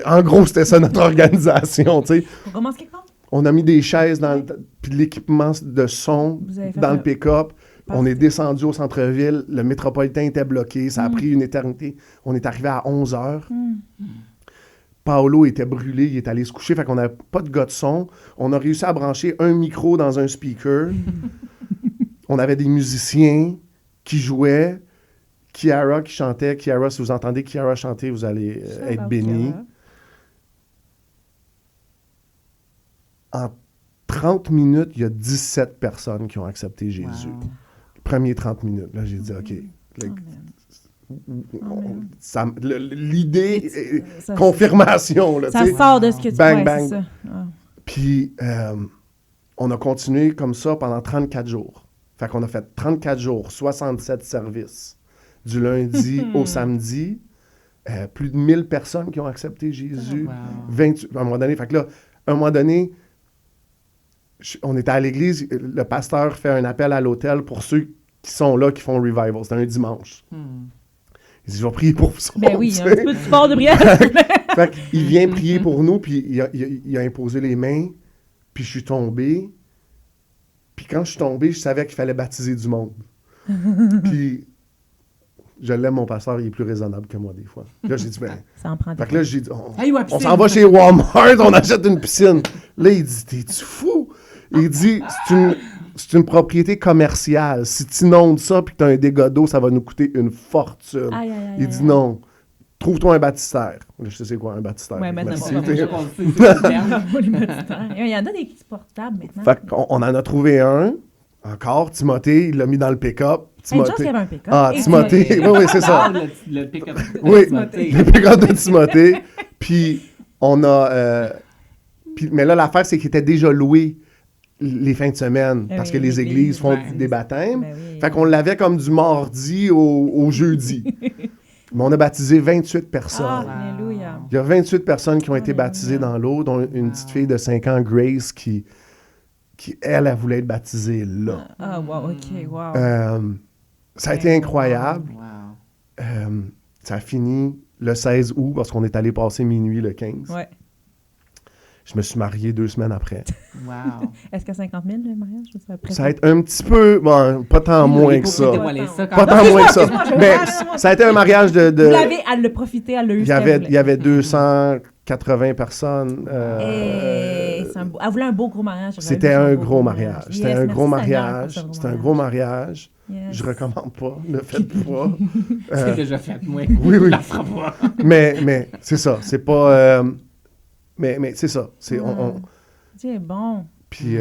Speaker 1: En gros, c'était ça notre organisation, tu sais.
Speaker 2: On commence quelque part?
Speaker 1: On a mis des chaises puis de l'équipement de son dans le pick-up. On est descendu au centre-ville. Le métropolitain était bloqué. Ça a pris une éternité. On est arrivé à 11h. Paolo était brûlé. Il est allé se coucher. Fait qu'on n'avait pas de gars de son. On a réussi à brancher un micro dans un speaker. On avait des musiciens qui jouaient. Kiara qui chantait. Kiara, si vous entendez Kiara chanter, vous allez être bénis. En 30 minutes, il y a 17 personnes qui ont accepté Jésus.
Speaker 4: Wow.
Speaker 1: Les premiers 30 minutes, là, j'ai dit, OK. L'idée, confirmation. Là,
Speaker 2: ça sort de ce que tu
Speaker 1: bang, bang.
Speaker 2: C'est ça.
Speaker 1: Puis, on a continué comme ça pendant 34 jours. Fait qu'on a fait 34 jours, 67 services. Du lundi au samedi, plus de 1000 personnes qui ont accepté Jésus.
Speaker 4: Wow.
Speaker 1: 28, à un moment donné, fait que là, à un moment donné, on était à l'église, le pasteur fait un appel à l'hôtel pour ceux qui sont là, qui font revival. C'était un dimanche. Il dit, je vais prier pour vous.
Speaker 2: Ben oui, il y a un petit peu de support de prière.
Speaker 1: Fait qu'il vient prier pour nous, puis il a imposé les mains, puis je suis tombé. Puis quand je suis tombé, je savais qu'il fallait baptiser du monde. Puis je l'aime, mon pasteur, il est plus raisonnable que moi des fois. Puis là, j'ai dit, ben...
Speaker 2: Ça en prend
Speaker 1: Fait que là, j'ai dit,
Speaker 4: Hey, ouais,
Speaker 1: on s'en va chez Walmart, on achète une piscine. Là, il dit, t'es-tu fou? Il dit, c'est une propriété commerciale. Si tu inondes ça puis que tu as un dégât d'eau, ça va nous coûter une fortune.
Speaker 2: Aïe, aïe, aïe,
Speaker 1: il dit non. trouve-toi un baptistère. Je sais c'est quoi un baptistère.
Speaker 2: Ouais, maintenant,
Speaker 1: Merci.
Speaker 2: bon,
Speaker 1: T'sais.
Speaker 2: Il y en a des portables maintenant.
Speaker 1: Fait qu'on on en a trouvé un, encore, Timothée, il l'a mis dans le pick-up.
Speaker 2: Une chance qu'il y avait un pick-up.
Speaker 1: Ah,
Speaker 2: Et
Speaker 1: Timothée, oui, c'est ça.
Speaker 4: Le pick-up.
Speaker 1: Oui,
Speaker 4: Timothée.
Speaker 1: le pick-up de Timothée. Puis, on a... mais là, l'affaire, c'est qu'il était déjà loué les fins de semaine,
Speaker 2: Ah
Speaker 1: parce
Speaker 2: oui,
Speaker 1: que les
Speaker 4: l'église,
Speaker 1: églises font
Speaker 4: ouais.
Speaker 1: des baptêmes.
Speaker 2: Ben oui.
Speaker 1: Fait qu'on l'avait comme du mardi au jeudi. Mais on a baptisé 28 personnes.
Speaker 2: Ah, alléluia.
Speaker 1: Il y a 28 personnes qui ont été
Speaker 2: Alléluia.
Speaker 1: baptisées dans l'eau, dont une petite fille de 5 ans, Grace, qui elle voulait être baptisée là.
Speaker 2: Ah, wow, OK, wow.
Speaker 1: Ça a été incroyable.
Speaker 4: Wow.
Speaker 1: Ça a fini le 16 août, parce qu'on est allé passer minuit le 15.
Speaker 2: Ouais.
Speaker 1: Je me suis marié 2 semaines après.
Speaker 4: Wow.
Speaker 2: Est-ce qu'à 50 000, le mariage? Je sais après
Speaker 1: Ça a été un petit peu... Bon, pas tant moins que ça. Pas tant moins que ça.
Speaker 2: Excuse-moi, je
Speaker 1: Mais
Speaker 2: vais
Speaker 1: ça a été un mariage de...
Speaker 2: Vous l'avez, elle l'a profité, elle l'a eu.
Speaker 1: Il y avait 280 personnes.
Speaker 2: Elle voulait un beau gros mariage.
Speaker 1: C'était un gros mariage.
Speaker 2: Yes,
Speaker 1: C'était un
Speaker 2: merci
Speaker 1: gros
Speaker 2: Seigneur
Speaker 1: mariage.
Speaker 2: pour ce
Speaker 1: C'était un gros mariage.
Speaker 2: Yes.
Speaker 1: Je recommande pas. Ne faites pas.
Speaker 4: C'est déjà fait, moi.
Speaker 1: oui, oui.
Speaker 4: La fera pas.
Speaker 1: mais c'est ça. C'est pas... mais c'est ça. C'est,
Speaker 2: C'est bon.
Speaker 1: puis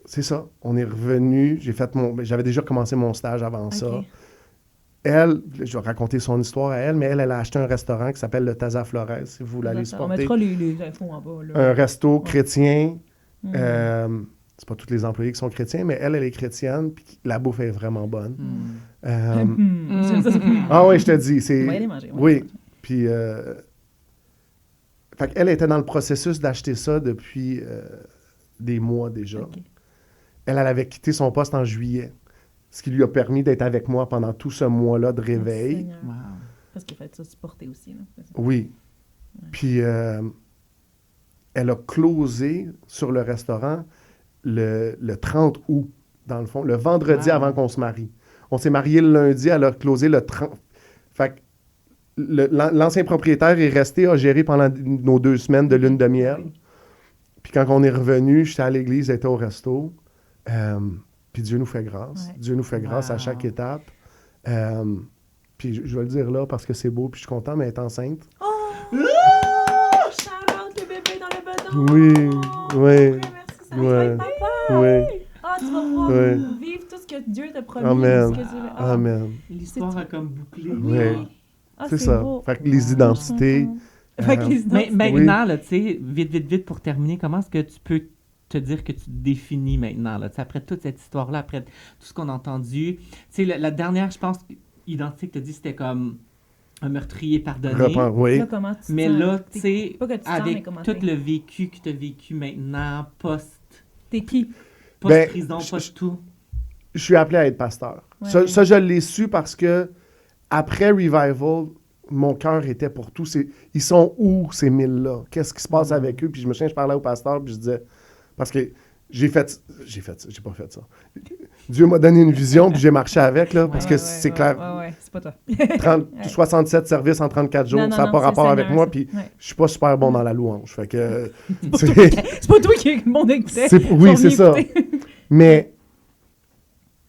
Speaker 1: c'est ça. On est revenu. J'avais déjà commencé mon stage avant ça.
Speaker 2: OK.
Speaker 1: Elle, je vais raconter son histoire à elle, mais elle a acheté un restaurant qui s'appelle le Taza Flores, si vous voulez aller
Speaker 2: On
Speaker 1: supporter.
Speaker 2: mettra les infos en bas. Là.
Speaker 1: Un resto chrétien.
Speaker 2: Mm.
Speaker 1: C'est pas tous les employés qui sont chrétiens, mais elle est chrétienne, puis la bouffe est vraiment bonne.
Speaker 2: J'aime ça.
Speaker 1: Ah oui, je te dis, c'est...
Speaker 2: On va aller manger.
Speaker 1: Oui, puis... Fait qu'elle était dans le processus d'acheter ça depuis des mois déjà.
Speaker 2: OK.
Speaker 1: Elle avait quitté son poste en juillet, ce qui lui a permis d'être avec moi pendant tout ce mois-là de réveil.
Speaker 2: Seigneur.
Speaker 4: Wow.
Speaker 2: Parce qu'il fallait ça supporter aussi. Là. C'est ça.
Speaker 1: Oui. Puis elle a closé sur le restaurant le 30 août, dans le fond, le vendredi avant qu'on se marie. On s'est marié le lundi, elle a closé le 30. Fait que l'ancien propriétaire est resté, a géré pendant nos 2 semaines de lune de miel. Puis quand on est revenu, j'étais à l'église, elle était au resto. Puis Dieu nous fait grâce.
Speaker 2: Ouais.
Speaker 1: Dieu nous fait grâce à chaque étape. Puis je vais le dire là parce que c'est beau, puis je suis content, mais elle est enceinte.
Speaker 2: Oh! Shout-out le bébé dans le bedon!
Speaker 1: Oui, oui,
Speaker 2: Merci, ça
Speaker 1: oui,
Speaker 2: va être papa!
Speaker 1: oui.
Speaker 2: Ah, tu vas pouvoir
Speaker 1: Oui.
Speaker 2: vivre tout ce que Dieu t'a promis.
Speaker 1: Amen.
Speaker 2: tout ce que Dieu- Ah.
Speaker 1: Amen.
Speaker 4: L'histoire a comme bouclé.
Speaker 1: Oui.
Speaker 2: Ah,
Speaker 1: C'est ça.
Speaker 2: beau.
Speaker 1: Fait que les identités.
Speaker 2: Fait que les
Speaker 4: Mais
Speaker 2: identités.
Speaker 4: maintenant, là, tu sais, vite, pour terminer, comment est-ce que tu peux te dire que tu te définis maintenant, là, tu sais, après toute cette histoire-là, après tout ce qu'on a entendu? Tu sais, la dernière, je pense, identité que tu as dit, c'était comme un meurtrier pardonné.
Speaker 1: Oui.
Speaker 2: Là, comment tu te
Speaker 4: Mais
Speaker 2: sens?
Speaker 4: là, tu sais,
Speaker 2: Pas que tu te sens, mais
Speaker 4: avec
Speaker 2: comment
Speaker 4: tout
Speaker 2: t'es?
Speaker 4: le vécu que tu as vécu maintenant,
Speaker 2: T'es qui?
Speaker 4: post-prison,
Speaker 1: je-
Speaker 4: post-tout.
Speaker 1: Je suis appelé à être pasteur.
Speaker 2: Ouais.
Speaker 1: Ça, je l'ai su parce que après Revival, mon cœur était pour tout. Ils sont où, ces 1000-là? Qu'est-ce qui se passe avec eux? Puis je me souviens, je parlais au pasteur, puis je disais... Parce que j'ai pas fait ça. Dieu m'a donné une vision, puis j'ai marché avec, là, parce que c'est clair.
Speaker 2: Ouais, c'est pas toi.
Speaker 1: 67 services en 34 jours,
Speaker 2: Non,
Speaker 1: ça n'a pas
Speaker 2: c'est
Speaker 1: rapport avec
Speaker 2: Seigneur,
Speaker 1: moi,
Speaker 2: ça.
Speaker 1: puis
Speaker 2: Ouais.
Speaker 1: je suis pas super bon dans la louange. Fait que...
Speaker 2: C'est pas toi qui est mon écoutait.
Speaker 1: Oui, c'est ça.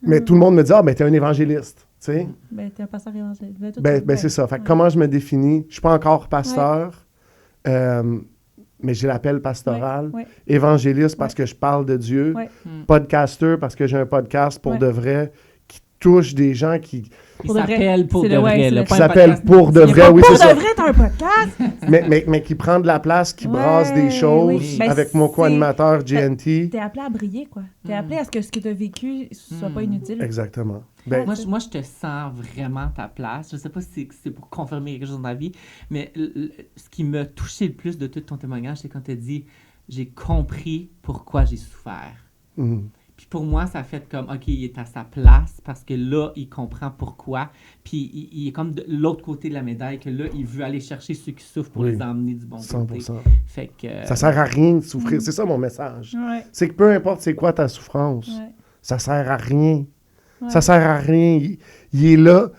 Speaker 1: Mais tout le monde me dit, ah, ben, t'es un évangéliste, tu sais.
Speaker 2: Ben, t'es un pasteur évangéliste.
Speaker 1: Ben, c'est ça. Fait que comment je me définis? Je suis pas encore pasteur, mais j'ai l'appel pastoral.
Speaker 2: Ouais.
Speaker 1: Évangéliste parce que je parle de Dieu.
Speaker 2: Ouais.
Speaker 1: Podcaster parce que j'ai un podcast pour
Speaker 2: Ouais.
Speaker 1: de vrai qui touche des gens qui
Speaker 4: Il
Speaker 2: Pour de vrai.
Speaker 4: s'appelle pour
Speaker 2: C'est
Speaker 4: de
Speaker 2: le- ouais,
Speaker 4: vrai,
Speaker 2: c'est
Speaker 4: là,
Speaker 2: le-
Speaker 4: pas un
Speaker 1: s'appelle
Speaker 4: podcast.
Speaker 1: pour de
Speaker 2: Il est
Speaker 1: vrai.
Speaker 2: pas
Speaker 1: Oui,
Speaker 2: pour
Speaker 1: c'est ça.
Speaker 2: de vrai, t'as un podcast?
Speaker 1: mais qui prend de la place, qui brasse des
Speaker 2: Ouais,
Speaker 1: choses
Speaker 2: oui. Ben,
Speaker 1: avec mon
Speaker 2: c'est-
Speaker 1: co-animateur GNT.
Speaker 2: T'es appelé à briller, quoi. T'es appelé à ce que t'as vécu soit pas inutile.
Speaker 1: Exactement. Ben,
Speaker 4: Moi, je te sens vraiment ta place. Je sais pas si c'est pour confirmer quelque chose dans ta vie, mais ce qui m'a touché le plus de tout ton témoignage, c'est quand tu as dit « J'ai compris pourquoi j'ai souffert ». Puis pour moi, ça fait comme, OK, il est à sa place parce que là, il comprend pourquoi. Puis il est comme de l'autre côté de la médaille, que là, il veut aller chercher ceux qui souffrent pour
Speaker 1: Oui.
Speaker 4: les emmener du bon côté.
Speaker 1: 100%.
Speaker 4: Fait que...
Speaker 1: Ça sert à rien de souffrir. C'est ça mon message.
Speaker 2: Ouais.
Speaker 1: C'est que peu importe c'est quoi ta souffrance,
Speaker 2: Ouais.
Speaker 1: ça sert à rien.
Speaker 2: Ouais.
Speaker 1: Ça sert à rien. Il est là,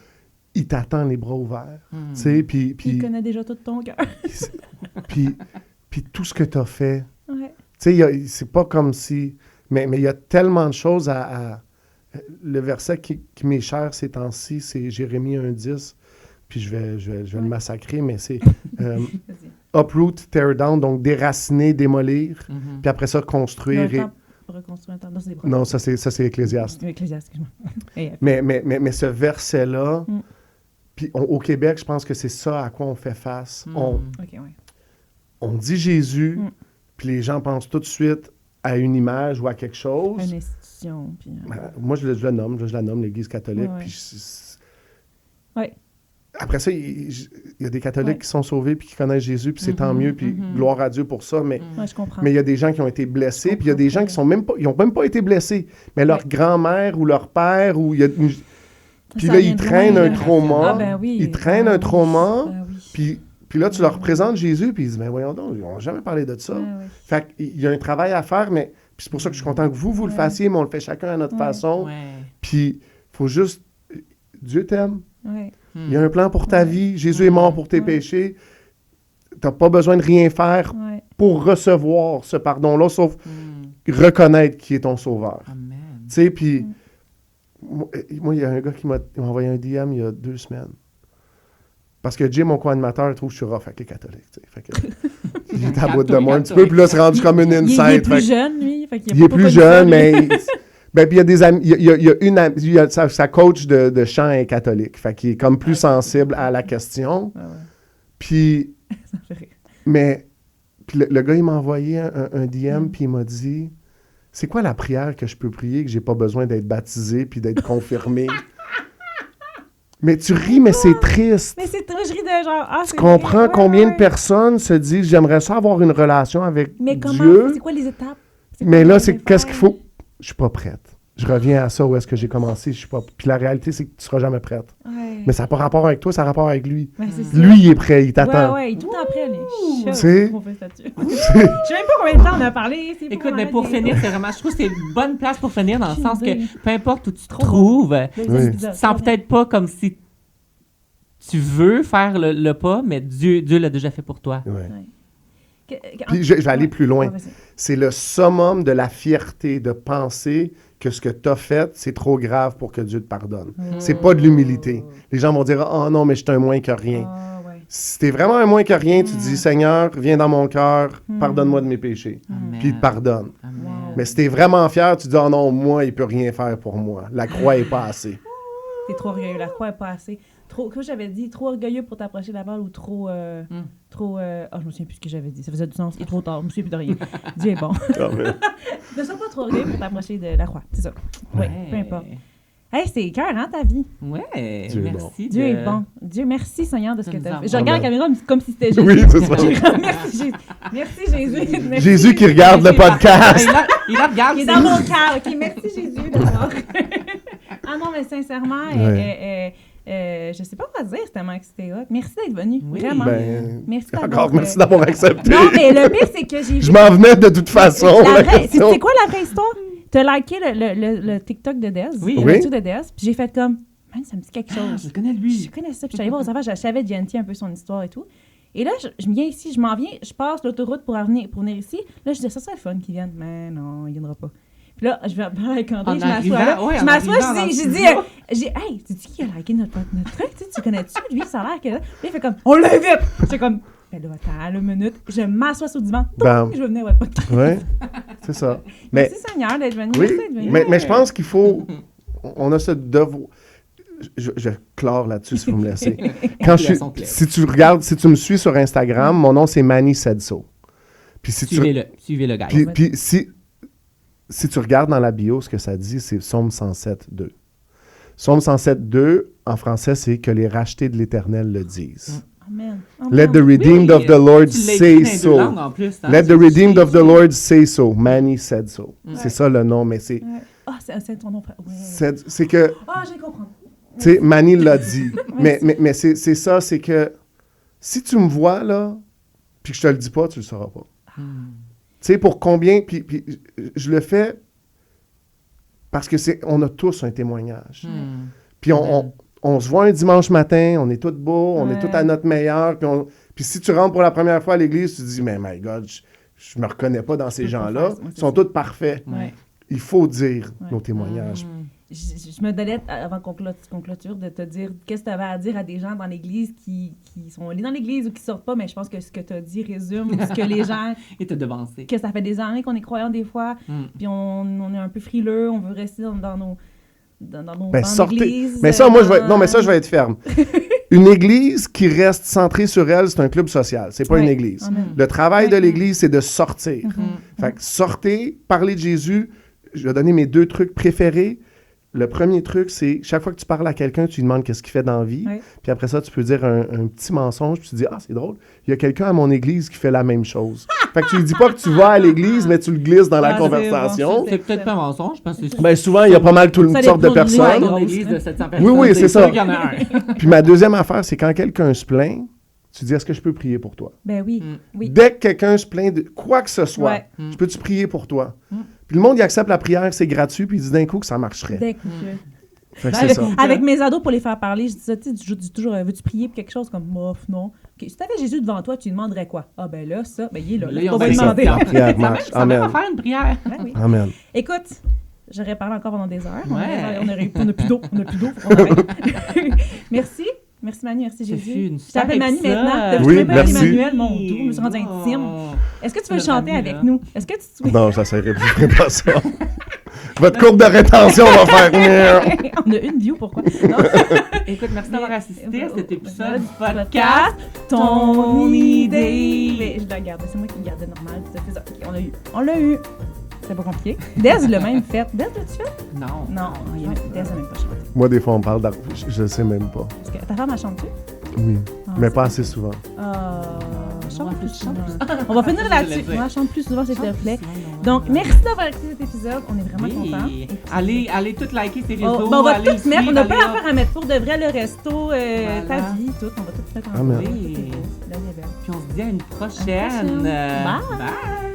Speaker 1: il t'attend les bras ouverts. Tu sais, puis
Speaker 2: Il connaît déjà tout ton cœur.
Speaker 1: puis tout ce que tu as fait.
Speaker 2: Ouais.
Speaker 1: Tu sais, c'est pas comme si... Mais il y a tellement de choses à... Le verset qui m'est cher ces temps-ci, c'est Jérémie 1,10. puis je vais le massacrer, mais c'est
Speaker 2: Vas-y.
Speaker 1: uproot, tear down, donc déraciner, démolir,
Speaker 4: Mhm.
Speaker 1: puis après ça, construire.
Speaker 2: Le temps pour reconstruire un temps. Non, c'est des problèmes.
Speaker 1: Non, ça c'est Ecclésiaste.
Speaker 2: Ecclésiaste, excuse-moi. Et,
Speaker 1: Mais ce verset-là,
Speaker 2: Mm.
Speaker 1: puis au Québec, je pense que c'est ça à quoi on fait face.
Speaker 4: Mm.
Speaker 1: On,
Speaker 2: OK, ouais.
Speaker 1: on dit Jésus,
Speaker 2: Mm.
Speaker 1: puis les gens pensent tout de suite à une image ou à quelque chose.
Speaker 2: Une institution, puis...
Speaker 1: Moi, je la nomme, l'Église catholique.
Speaker 2: Ouais.
Speaker 1: Puis
Speaker 2: Ouais.
Speaker 1: Après ça, il y a des catholiques
Speaker 2: Ouais.
Speaker 1: qui sont sauvés puis qui connaissent Jésus, puis c'est tant
Speaker 4: Mhm,
Speaker 1: mieux, puis
Speaker 4: mhm.
Speaker 1: gloire à Dieu pour ça. Mais
Speaker 2: Ouais, je comprends.
Speaker 1: il y a des gens qui ont été blessés,
Speaker 2: Je
Speaker 1: puis il y a des gens qui sont même pas, ils ont même pas été blessés, mais leur
Speaker 2: Ouais.
Speaker 1: grand-mère ou leur père ou il y a une- puis
Speaker 2: Ça
Speaker 1: là
Speaker 2: vient
Speaker 1: ils
Speaker 2: de
Speaker 1: traînent
Speaker 2: loin,
Speaker 1: un
Speaker 2: là.
Speaker 1: trauma,
Speaker 2: Ah, ben oui.
Speaker 1: ils traînent
Speaker 2: Ah,
Speaker 1: un
Speaker 2: oui.
Speaker 1: trauma,
Speaker 2: Ah, oui.
Speaker 1: puis là tu leur présentes Jésus, puis ils disent mais voyons donc, ils n'ont jamais parlé de ça.
Speaker 2: Ah, oui.
Speaker 1: Fait qu'il y a un travail à faire, mais puis c'est pour ça que je suis content que vous le
Speaker 2: Ouais.
Speaker 1: fassiez, mais on le fait chacun à notre
Speaker 2: Ouais.
Speaker 1: façon.
Speaker 4: Ouais.
Speaker 1: Puis faut juste Dieu t'aime.
Speaker 2: Ouais.
Speaker 1: Il y a un plan pour ta
Speaker 2: Ouais.
Speaker 1: vie. Jésus est mort pour tes
Speaker 2: Ouais.
Speaker 1: péchés. T'as pas besoin de rien faire
Speaker 2: Ouais.
Speaker 1: pour recevoir ce pardon-là, sauf
Speaker 4: Mm.
Speaker 1: reconnaître qui est ton sauveur.
Speaker 4: Amen.
Speaker 1: Tu sais, puis
Speaker 2: Mm.
Speaker 1: moi, il y a un gars qui m'a envoyé un DM il y a 2 semaines. Parce que Jim, mon co-animateur, il trouve que je suis rough avec les catholiques. Tu sais. Fait que, il est à bout de moi un petit peu, puis là, c'est rendu comme une
Speaker 2: Il est
Speaker 1: insight.
Speaker 2: plus
Speaker 1: Fait que-
Speaker 2: jeune, lui. Fait qu'il a
Speaker 1: il est
Speaker 2: pas
Speaker 1: plus
Speaker 2: connu ça,
Speaker 1: jeune,
Speaker 2: lui.
Speaker 1: mais... Ben, puis il y a des amis, il y a une amie, il y a sa coach de chant est catholique. Fait qu'il est comme plus sensible à la question.
Speaker 2: Ouais, ouais.
Speaker 1: Puis...
Speaker 2: Ça me fait rire.
Speaker 1: Mais puis le gars, il m'a envoyé un DM,
Speaker 2: Mm.
Speaker 1: puis il m'a dit c'est quoi la prière que je peux prier que j'ai pas besoin d'être baptisé puis d'être confirmé? Mais tu ris, mais c'est triste.
Speaker 2: Mais c'est très, je ris de genre... Ah,
Speaker 1: Tu
Speaker 2: c'est
Speaker 1: comprends
Speaker 2: vrai, ouais,
Speaker 1: combien
Speaker 2: ouais.
Speaker 1: de personnes se disent j'aimerais ça avoir une relation avec
Speaker 2: Mais comment?
Speaker 1: Dieu,
Speaker 2: C'est quoi les étapes? C'est
Speaker 1: mais
Speaker 2: quoi
Speaker 1: là,
Speaker 2: les
Speaker 1: c'est qu'est-ce qu'il
Speaker 2: faire?
Speaker 1: faut? Je suis pas prête. Je reviens à ça où est-ce que j'ai commencé, je suis pas. Puis la réalité, c'est que tu seras jamais prête.
Speaker 2: Ouais.
Speaker 1: Mais ça n'a pas rapport avec toi, ça a rapport avec lui.
Speaker 2: Ouais, c'est ça.
Speaker 1: Lui, il est prêt, il t'attend.
Speaker 2: Ouais, ouais, il est tout le temps prêt, lui.
Speaker 1: Tu sais?
Speaker 2: On fait ça dessus. Je sais même pas combien de temps on a parlé. c'est
Speaker 4: Écoute, mais
Speaker 2: vraiment
Speaker 4: pour
Speaker 2: des-
Speaker 4: finir, c'est vraiment, je trouve que c'est une bonne place pour finir dans le
Speaker 2: J'ai
Speaker 4: sens
Speaker 2: idée.
Speaker 4: que peu importe où tu te
Speaker 2: Trop
Speaker 4: trouves,
Speaker 2: des
Speaker 1: Oui.
Speaker 2: épisodes,
Speaker 4: tu te sens peut-être pas comme si tu veux faire le pas, mais Dieu l'a déjà fait pour toi.
Speaker 1: Ouais.
Speaker 2: Que-
Speaker 1: Puis je vais aller
Speaker 2: Ouais.
Speaker 1: plus loin.
Speaker 2: Ouais, vas-y.
Speaker 1: C'est le summum de la fierté de penser que ce que tu as fait, c'est trop grave pour que Dieu te pardonne. C'est pas de l'humilité. Les gens vont dire « Oh non, mais je suis un moins que rien
Speaker 2: Ah, ouais.
Speaker 1: Si t'es vraiment un moins que rien, tu dis « Seigneur, viens dans mon cœur, pardonne-moi de mes péchés.
Speaker 4: Amen.
Speaker 1: Puis il te pardonne.
Speaker 4: Amen.
Speaker 2: Wow.
Speaker 1: Mais si t'es vraiment fier, tu dis « Oh non, moi, il peut rien faire pour moi. La croix est pas assez.
Speaker 2: T'es trop orgueilleux, la croix est pas assez. Trop, comme j'avais dit, trop orgueilleux pour t'approcher de la balle ou trop. Trop. Je me souviens plus ce que j'avais dit. Ça faisait du sens. Il est trop tard. Je me souviens plus de rien. Dieu est bon. Ne sois pas trop orgueilleux pour t'approcher de la croix. C'est ça. Oui, peu importe. Hey, c'est cœur, hein, ta vie.
Speaker 4: Ouais,
Speaker 1: Dieu est
Speaker 4: merci.
Speaker 2: Dieu
Speaker 4: de-
Speaker 2: est bon. Dieu, merci Seigneur de ce
Speaker 4: de
Speaker 2: que
Speaker 4: nous
Speaker 2: tu as
Speaker 4: avoir-
Speaker 2: fait. Je regarde la caméra comme si c'était Jésus.
Speaker 1: Oui, c'est ça.
Speaker 2: Merci Jésus. Merci Jésus. Merci.
Speaker 1: Jésus qui regarde le podcast.
Speaker 4: Il la regarde.
Speaker 2: Il est
Speaker 4: c'est-
Speaker 2: dans mon cœur. OK, merci Jésus d'abord. Ah non, mais sincèrement, je sais pas quoi dire, c'est tellement excité hot. Merci d'être venu.
Speaker 4: Oui.
Speaker 2: Vraiment.
Speaker 1: Ben,
Speaker 2: Merci
Speaker 1: encore
Speaker 2: d'avoir,
Speaker 1: merci d'avoir accepté.
Speaker 2: Non, mais le pire, c'est que j'ai
Speaker 1: Je
Speaker 2: vu.
Speaker 1: m'en venais de toute façon. la question.
Speaker 2: C'est quoi la vraie histoire? T'as liké le TikTok de Dez,
Speaker 4: Oui.
Speaker 2: le
Speaker 1: Oui.
Speaker 2: YouTube de Dez, puis j'ai fait comme, man, ça me dit quelque
Speaker 4: Ah,
Speaker 2: chose.
Speaker 4: je connais
Speaker 2: Je
Speaker 4: lui.
Speaker 2: connais ça, puis je suis allée voir aux affaires, je savais Genty un peu son histoire et tout. Et là, je viens ici, je m'en viens, je passe l'autoroute pour venir ici. Là, je dis, ça serait le fun qu'il vienne. Mais non, il viendra pas. Puis là, je vais parler avec André,
Speaker 4: En
Speaker 2: je m'assois
Speaker 4: arrivant,
Speaker 2: là.
Speaker 4: ouais,
Speaker 2: Je
Speaker 4: en
Speaker 2: m'assois,
Speaker 4: arrivant dans
Speaker 2: j'ai
Speaker 4: le
Speaker 2: dit,
Speaker 4: studio.
Speaker 2: hey, tu dis qui a liké notre truc? Tu connais-tu? Lui, ça a l'air que. Là, il fait comme, on l'invite! J'étais comme, ben là, attends, une minute. Je m'assois sur le divan.
Speaker 1: Bam.
Speaker 2: Je vais venir à votre podcast.
Speaker 1: Oui, c'est ça. Mais,
Speaker 2: Merci Seigneur d'être venu.
Speaker 1: oui,
Speaker 2: Merci d'être venu.
Speaker 1: mais je pense qu'il faut... On a ce devoir... Je clore là-dessus, si vous me laissez. Quand je suis,
Speaker 4: Leçon claire.
Speaker 1: si tu me suis sur Instagram, mon nom, c'est Manny Sedso. Puis si tu...
Speaker 4: Suivez-le, gars.
Speaker 1: Puis si tu regardes dans la bio, ce que ça dit, c'est Psaume 107.2. Psaume 107.2, en français, c'est que les rachetés de l'Éternel le disent.
Speaker 2: Amen.
Speaker 1: Let the redeemed of the Lord say so. Let the redeemed of the Lord say so. Manny said so. C'est ça le nom, mais c'est
Speaker 2: Ah, c'est ton nom. Ouais.
Speaker 1: c'est que,
Speaker 2: Ah, j'ai compris.
Speaker 1: tu sais, Manny l'a dit. mais c'est ça, c'est que si tu me vois, là, puis que je te le dis pas, tu le sauras pas. Tu sais, pour combien, puis je le fais parce que on a tous un témoignage. Puis on se voit un dimanche matin, on est tous beaux, on est
Speaker 2: Ouais.
Speaker 1: tous à notre meilleur. Puis si tu rentres pour la première fois à l'église, tu te dis, mais my God, je me reconnais pas dans ces
Speaker 2: peux pas
Speaker 1: gens-là.
Speaker 2: faire ça. Ouais,
Speaker 1: Ils
Speaker 2: c'est
Speaker 1: sont
Speaker 2: ça.
Speaker 1: tous parfaits.
Speaker 2: Ouais.
Speaker 1: Il faut dire
Speaker 2: Ouais.
Speaker 1: nos témoignages.
Speaker 2: je me donnais, avant qu'on clôture, de te dire qu'est-ce que tu avais à dire à des gens dans l'Église qui sont allés dans l'Église ou qui sortent pas, mais je pense que ce que tu as dit résume ce que les gens...
Speaker 4: Et t'as devancé.
Speaker 2: Que ça fait des années qu'on est croyants des fois, puis on est un peu frileux, on veut rester dans nos églises.
Speaker 1: Mais ça, moi, je vais être ferme. Une église qui reste centrée sur elle, c'est un club social. C'est pas une église.
Speaker 2: Amen.
Speaker 1: Le travail de l'église, c'est de sortir.
Speaker 2: Mm-hmm.
Speaker 1: Fait que sortez, parlez de Jésus. Je vais donner mes 2 trucs préférés. Le premier truc, c'est chaque fois que tu parles à quelqu'un, tu lui demandes qu'est-ce qu'il fait dans la vie.
Speaker 2: Ouais.
Speaker 1: Puis après ça, tu peux dire un petit mensonge. Puis tu dis, ah, c'est drôle. Il y a quelqu'un à mon église qui fait la même chose. Fait que tu lui dis pas que tu vas à l'église, mais tu le glisses dans la conversation.
Speaker 2: bon,
Speaker 4: C'est peut-être pas un mensonge, parce que c'est
Speaker 1: Ben, souvent, il y a pas mal toutes
Speaker 2: Ça
Speaker 1: sortes de
Speaker 2: dépend du
Speaker 1: personnes.
Speaker 2: niveau.
Speaker 4: une église de 700 personnes.
Speaker 1: Oui, c'est ça.
Speaker 4: sûr qu'il y en a un.
Speaker 1: Puis ma deuxième affaire, c'est quand quelqu'un se plaint, tu dis, est-ce que je peux prier pour toi?
Speaker 2: Ben oui, oui.
Speaker 1: Dès que quelqu'un se plaint de quoi que ce soit,
Speaker 2: Ouais.
Speaker 1: je peux-tu prier pour toi? Puis le monde, il accepte la prière, c'est gratuit, puis il dit d'un coup que ça marcherait.
Speaker 2: Dès que
Speaker 1: Fait que c'est ça.
Speaker 2: Avec mes ados, pour les faire parler, je dis ça, tu sais, je dis toujours, veux-tu prier pour quelque chose? Comme, bof, non. Okay. Si t'avais Jésus devant toi, tu lui demanderais quoi? Ah ben là, ça, ben il est là.
Speaker 4: Là,
Speaker 2: On va
Speaker 4: c'est
Speaker 2: lui
Speaker 4: ça.
Speaker 2: demander.
Speaker 1: La prière marche.
Speaker 4: Ça va
Speaker 1: Amen.
Speaker 4: faire une prière.
Speaker 2: Ouais, oui.
Speaker 1: Amen.
Speaker 2: Écoute, j'aurais parlé encore pendant des heures.
Speaker 4: Ouais.
Speaker 2: On n'a plus d'eau. Faut qu'on arrête. Merci. Merci Manu, merci
Speaker 4: Ce fut
Speaker 2: Jésus.
Speaker 4: une
Speaker 2: Je t'appelle
Speaker 4: super
Speaker 2: Manu
Speaker 4: épisode.
Speaker 2: maintenant.
Speaker 1: Oui,
Speaker 2: Je t'appelle
Speaker 1: merci.
Speaker 2: Emmanuel, mon doux. Je me suis rendue intime. Est-ce que tu veux
Speaker 4: Le
Speaker 2: chanter
Speaker 4: Manu,
Speaker 2: avec
Speaker 4: là.
Speaker 2: nous? Est-ce que tu...
Speaker 1: Non, ça serait pas ça. Votre courbe de rétention va faire...
Speaker 2: On a une view, pourquoi? Non.
Speaker 4: Écoute, merci d'avoir assisté à cet épisode du
Speaker 2: Podcast,
Speaker 4: podcast.
Speaker 2: ton idée. Mais je la gardais, c'est moi qui le gardais normal. C'est ça. Ok, on l'a eu. C'était pas compliqué. Dez l'a même fait. Dez, l'as-tu fait?
Speaker 4: Non.
Speaker 2: Non, Dez n'a même pas chanté.
Speaker 1: Moi, des fois, on parle d'argent. Je sais même pas.
Speaker 2: Parce que ta femme a chanté?
Speaker 1: Oui,
Speaker 2: Ah,
Speaker 1: mais
Speaker 2: c'est-
Speaker 1: pas assez souvent.
Speaker 2: Chante plus
Speaker 4: chante
Speaker 2: souvent. On va finir là-dessus.
Speaker 4: dire.
Speaker 2: Moi, chante plus souvent, s'il te plaît.
Speaker 4: Non.
Speaker 2: Donc, merci d'avoir écouté cet épisode. On est vraiment contents.
Speaker 4: Oui. Allez tout liker ces réseaux.
Speaker 2: On va
Speaker 4: allez
Speaker 2: tout mettre. On
Speaker 4: suivre,
Speaker 2: n'a pas
Speaker 4: allez
Speaker 2: l'affaire à mettre pour de vrai, le resto,
Speaker 4: Voilà.
Speaker 2: ta vie, tout. On va tout mettre en
Speaker 1: Amen.
Speaker 2: place.
Speaker 4: Oui.
Speaker 2: Tout est beau. La vie est belle.
Speaker 4: Puis on se dit à une
Speaker 2: À
Speaker 4: prochaine.
Speaker 2: une prochaine. Bye.
Speaker 4: Bye.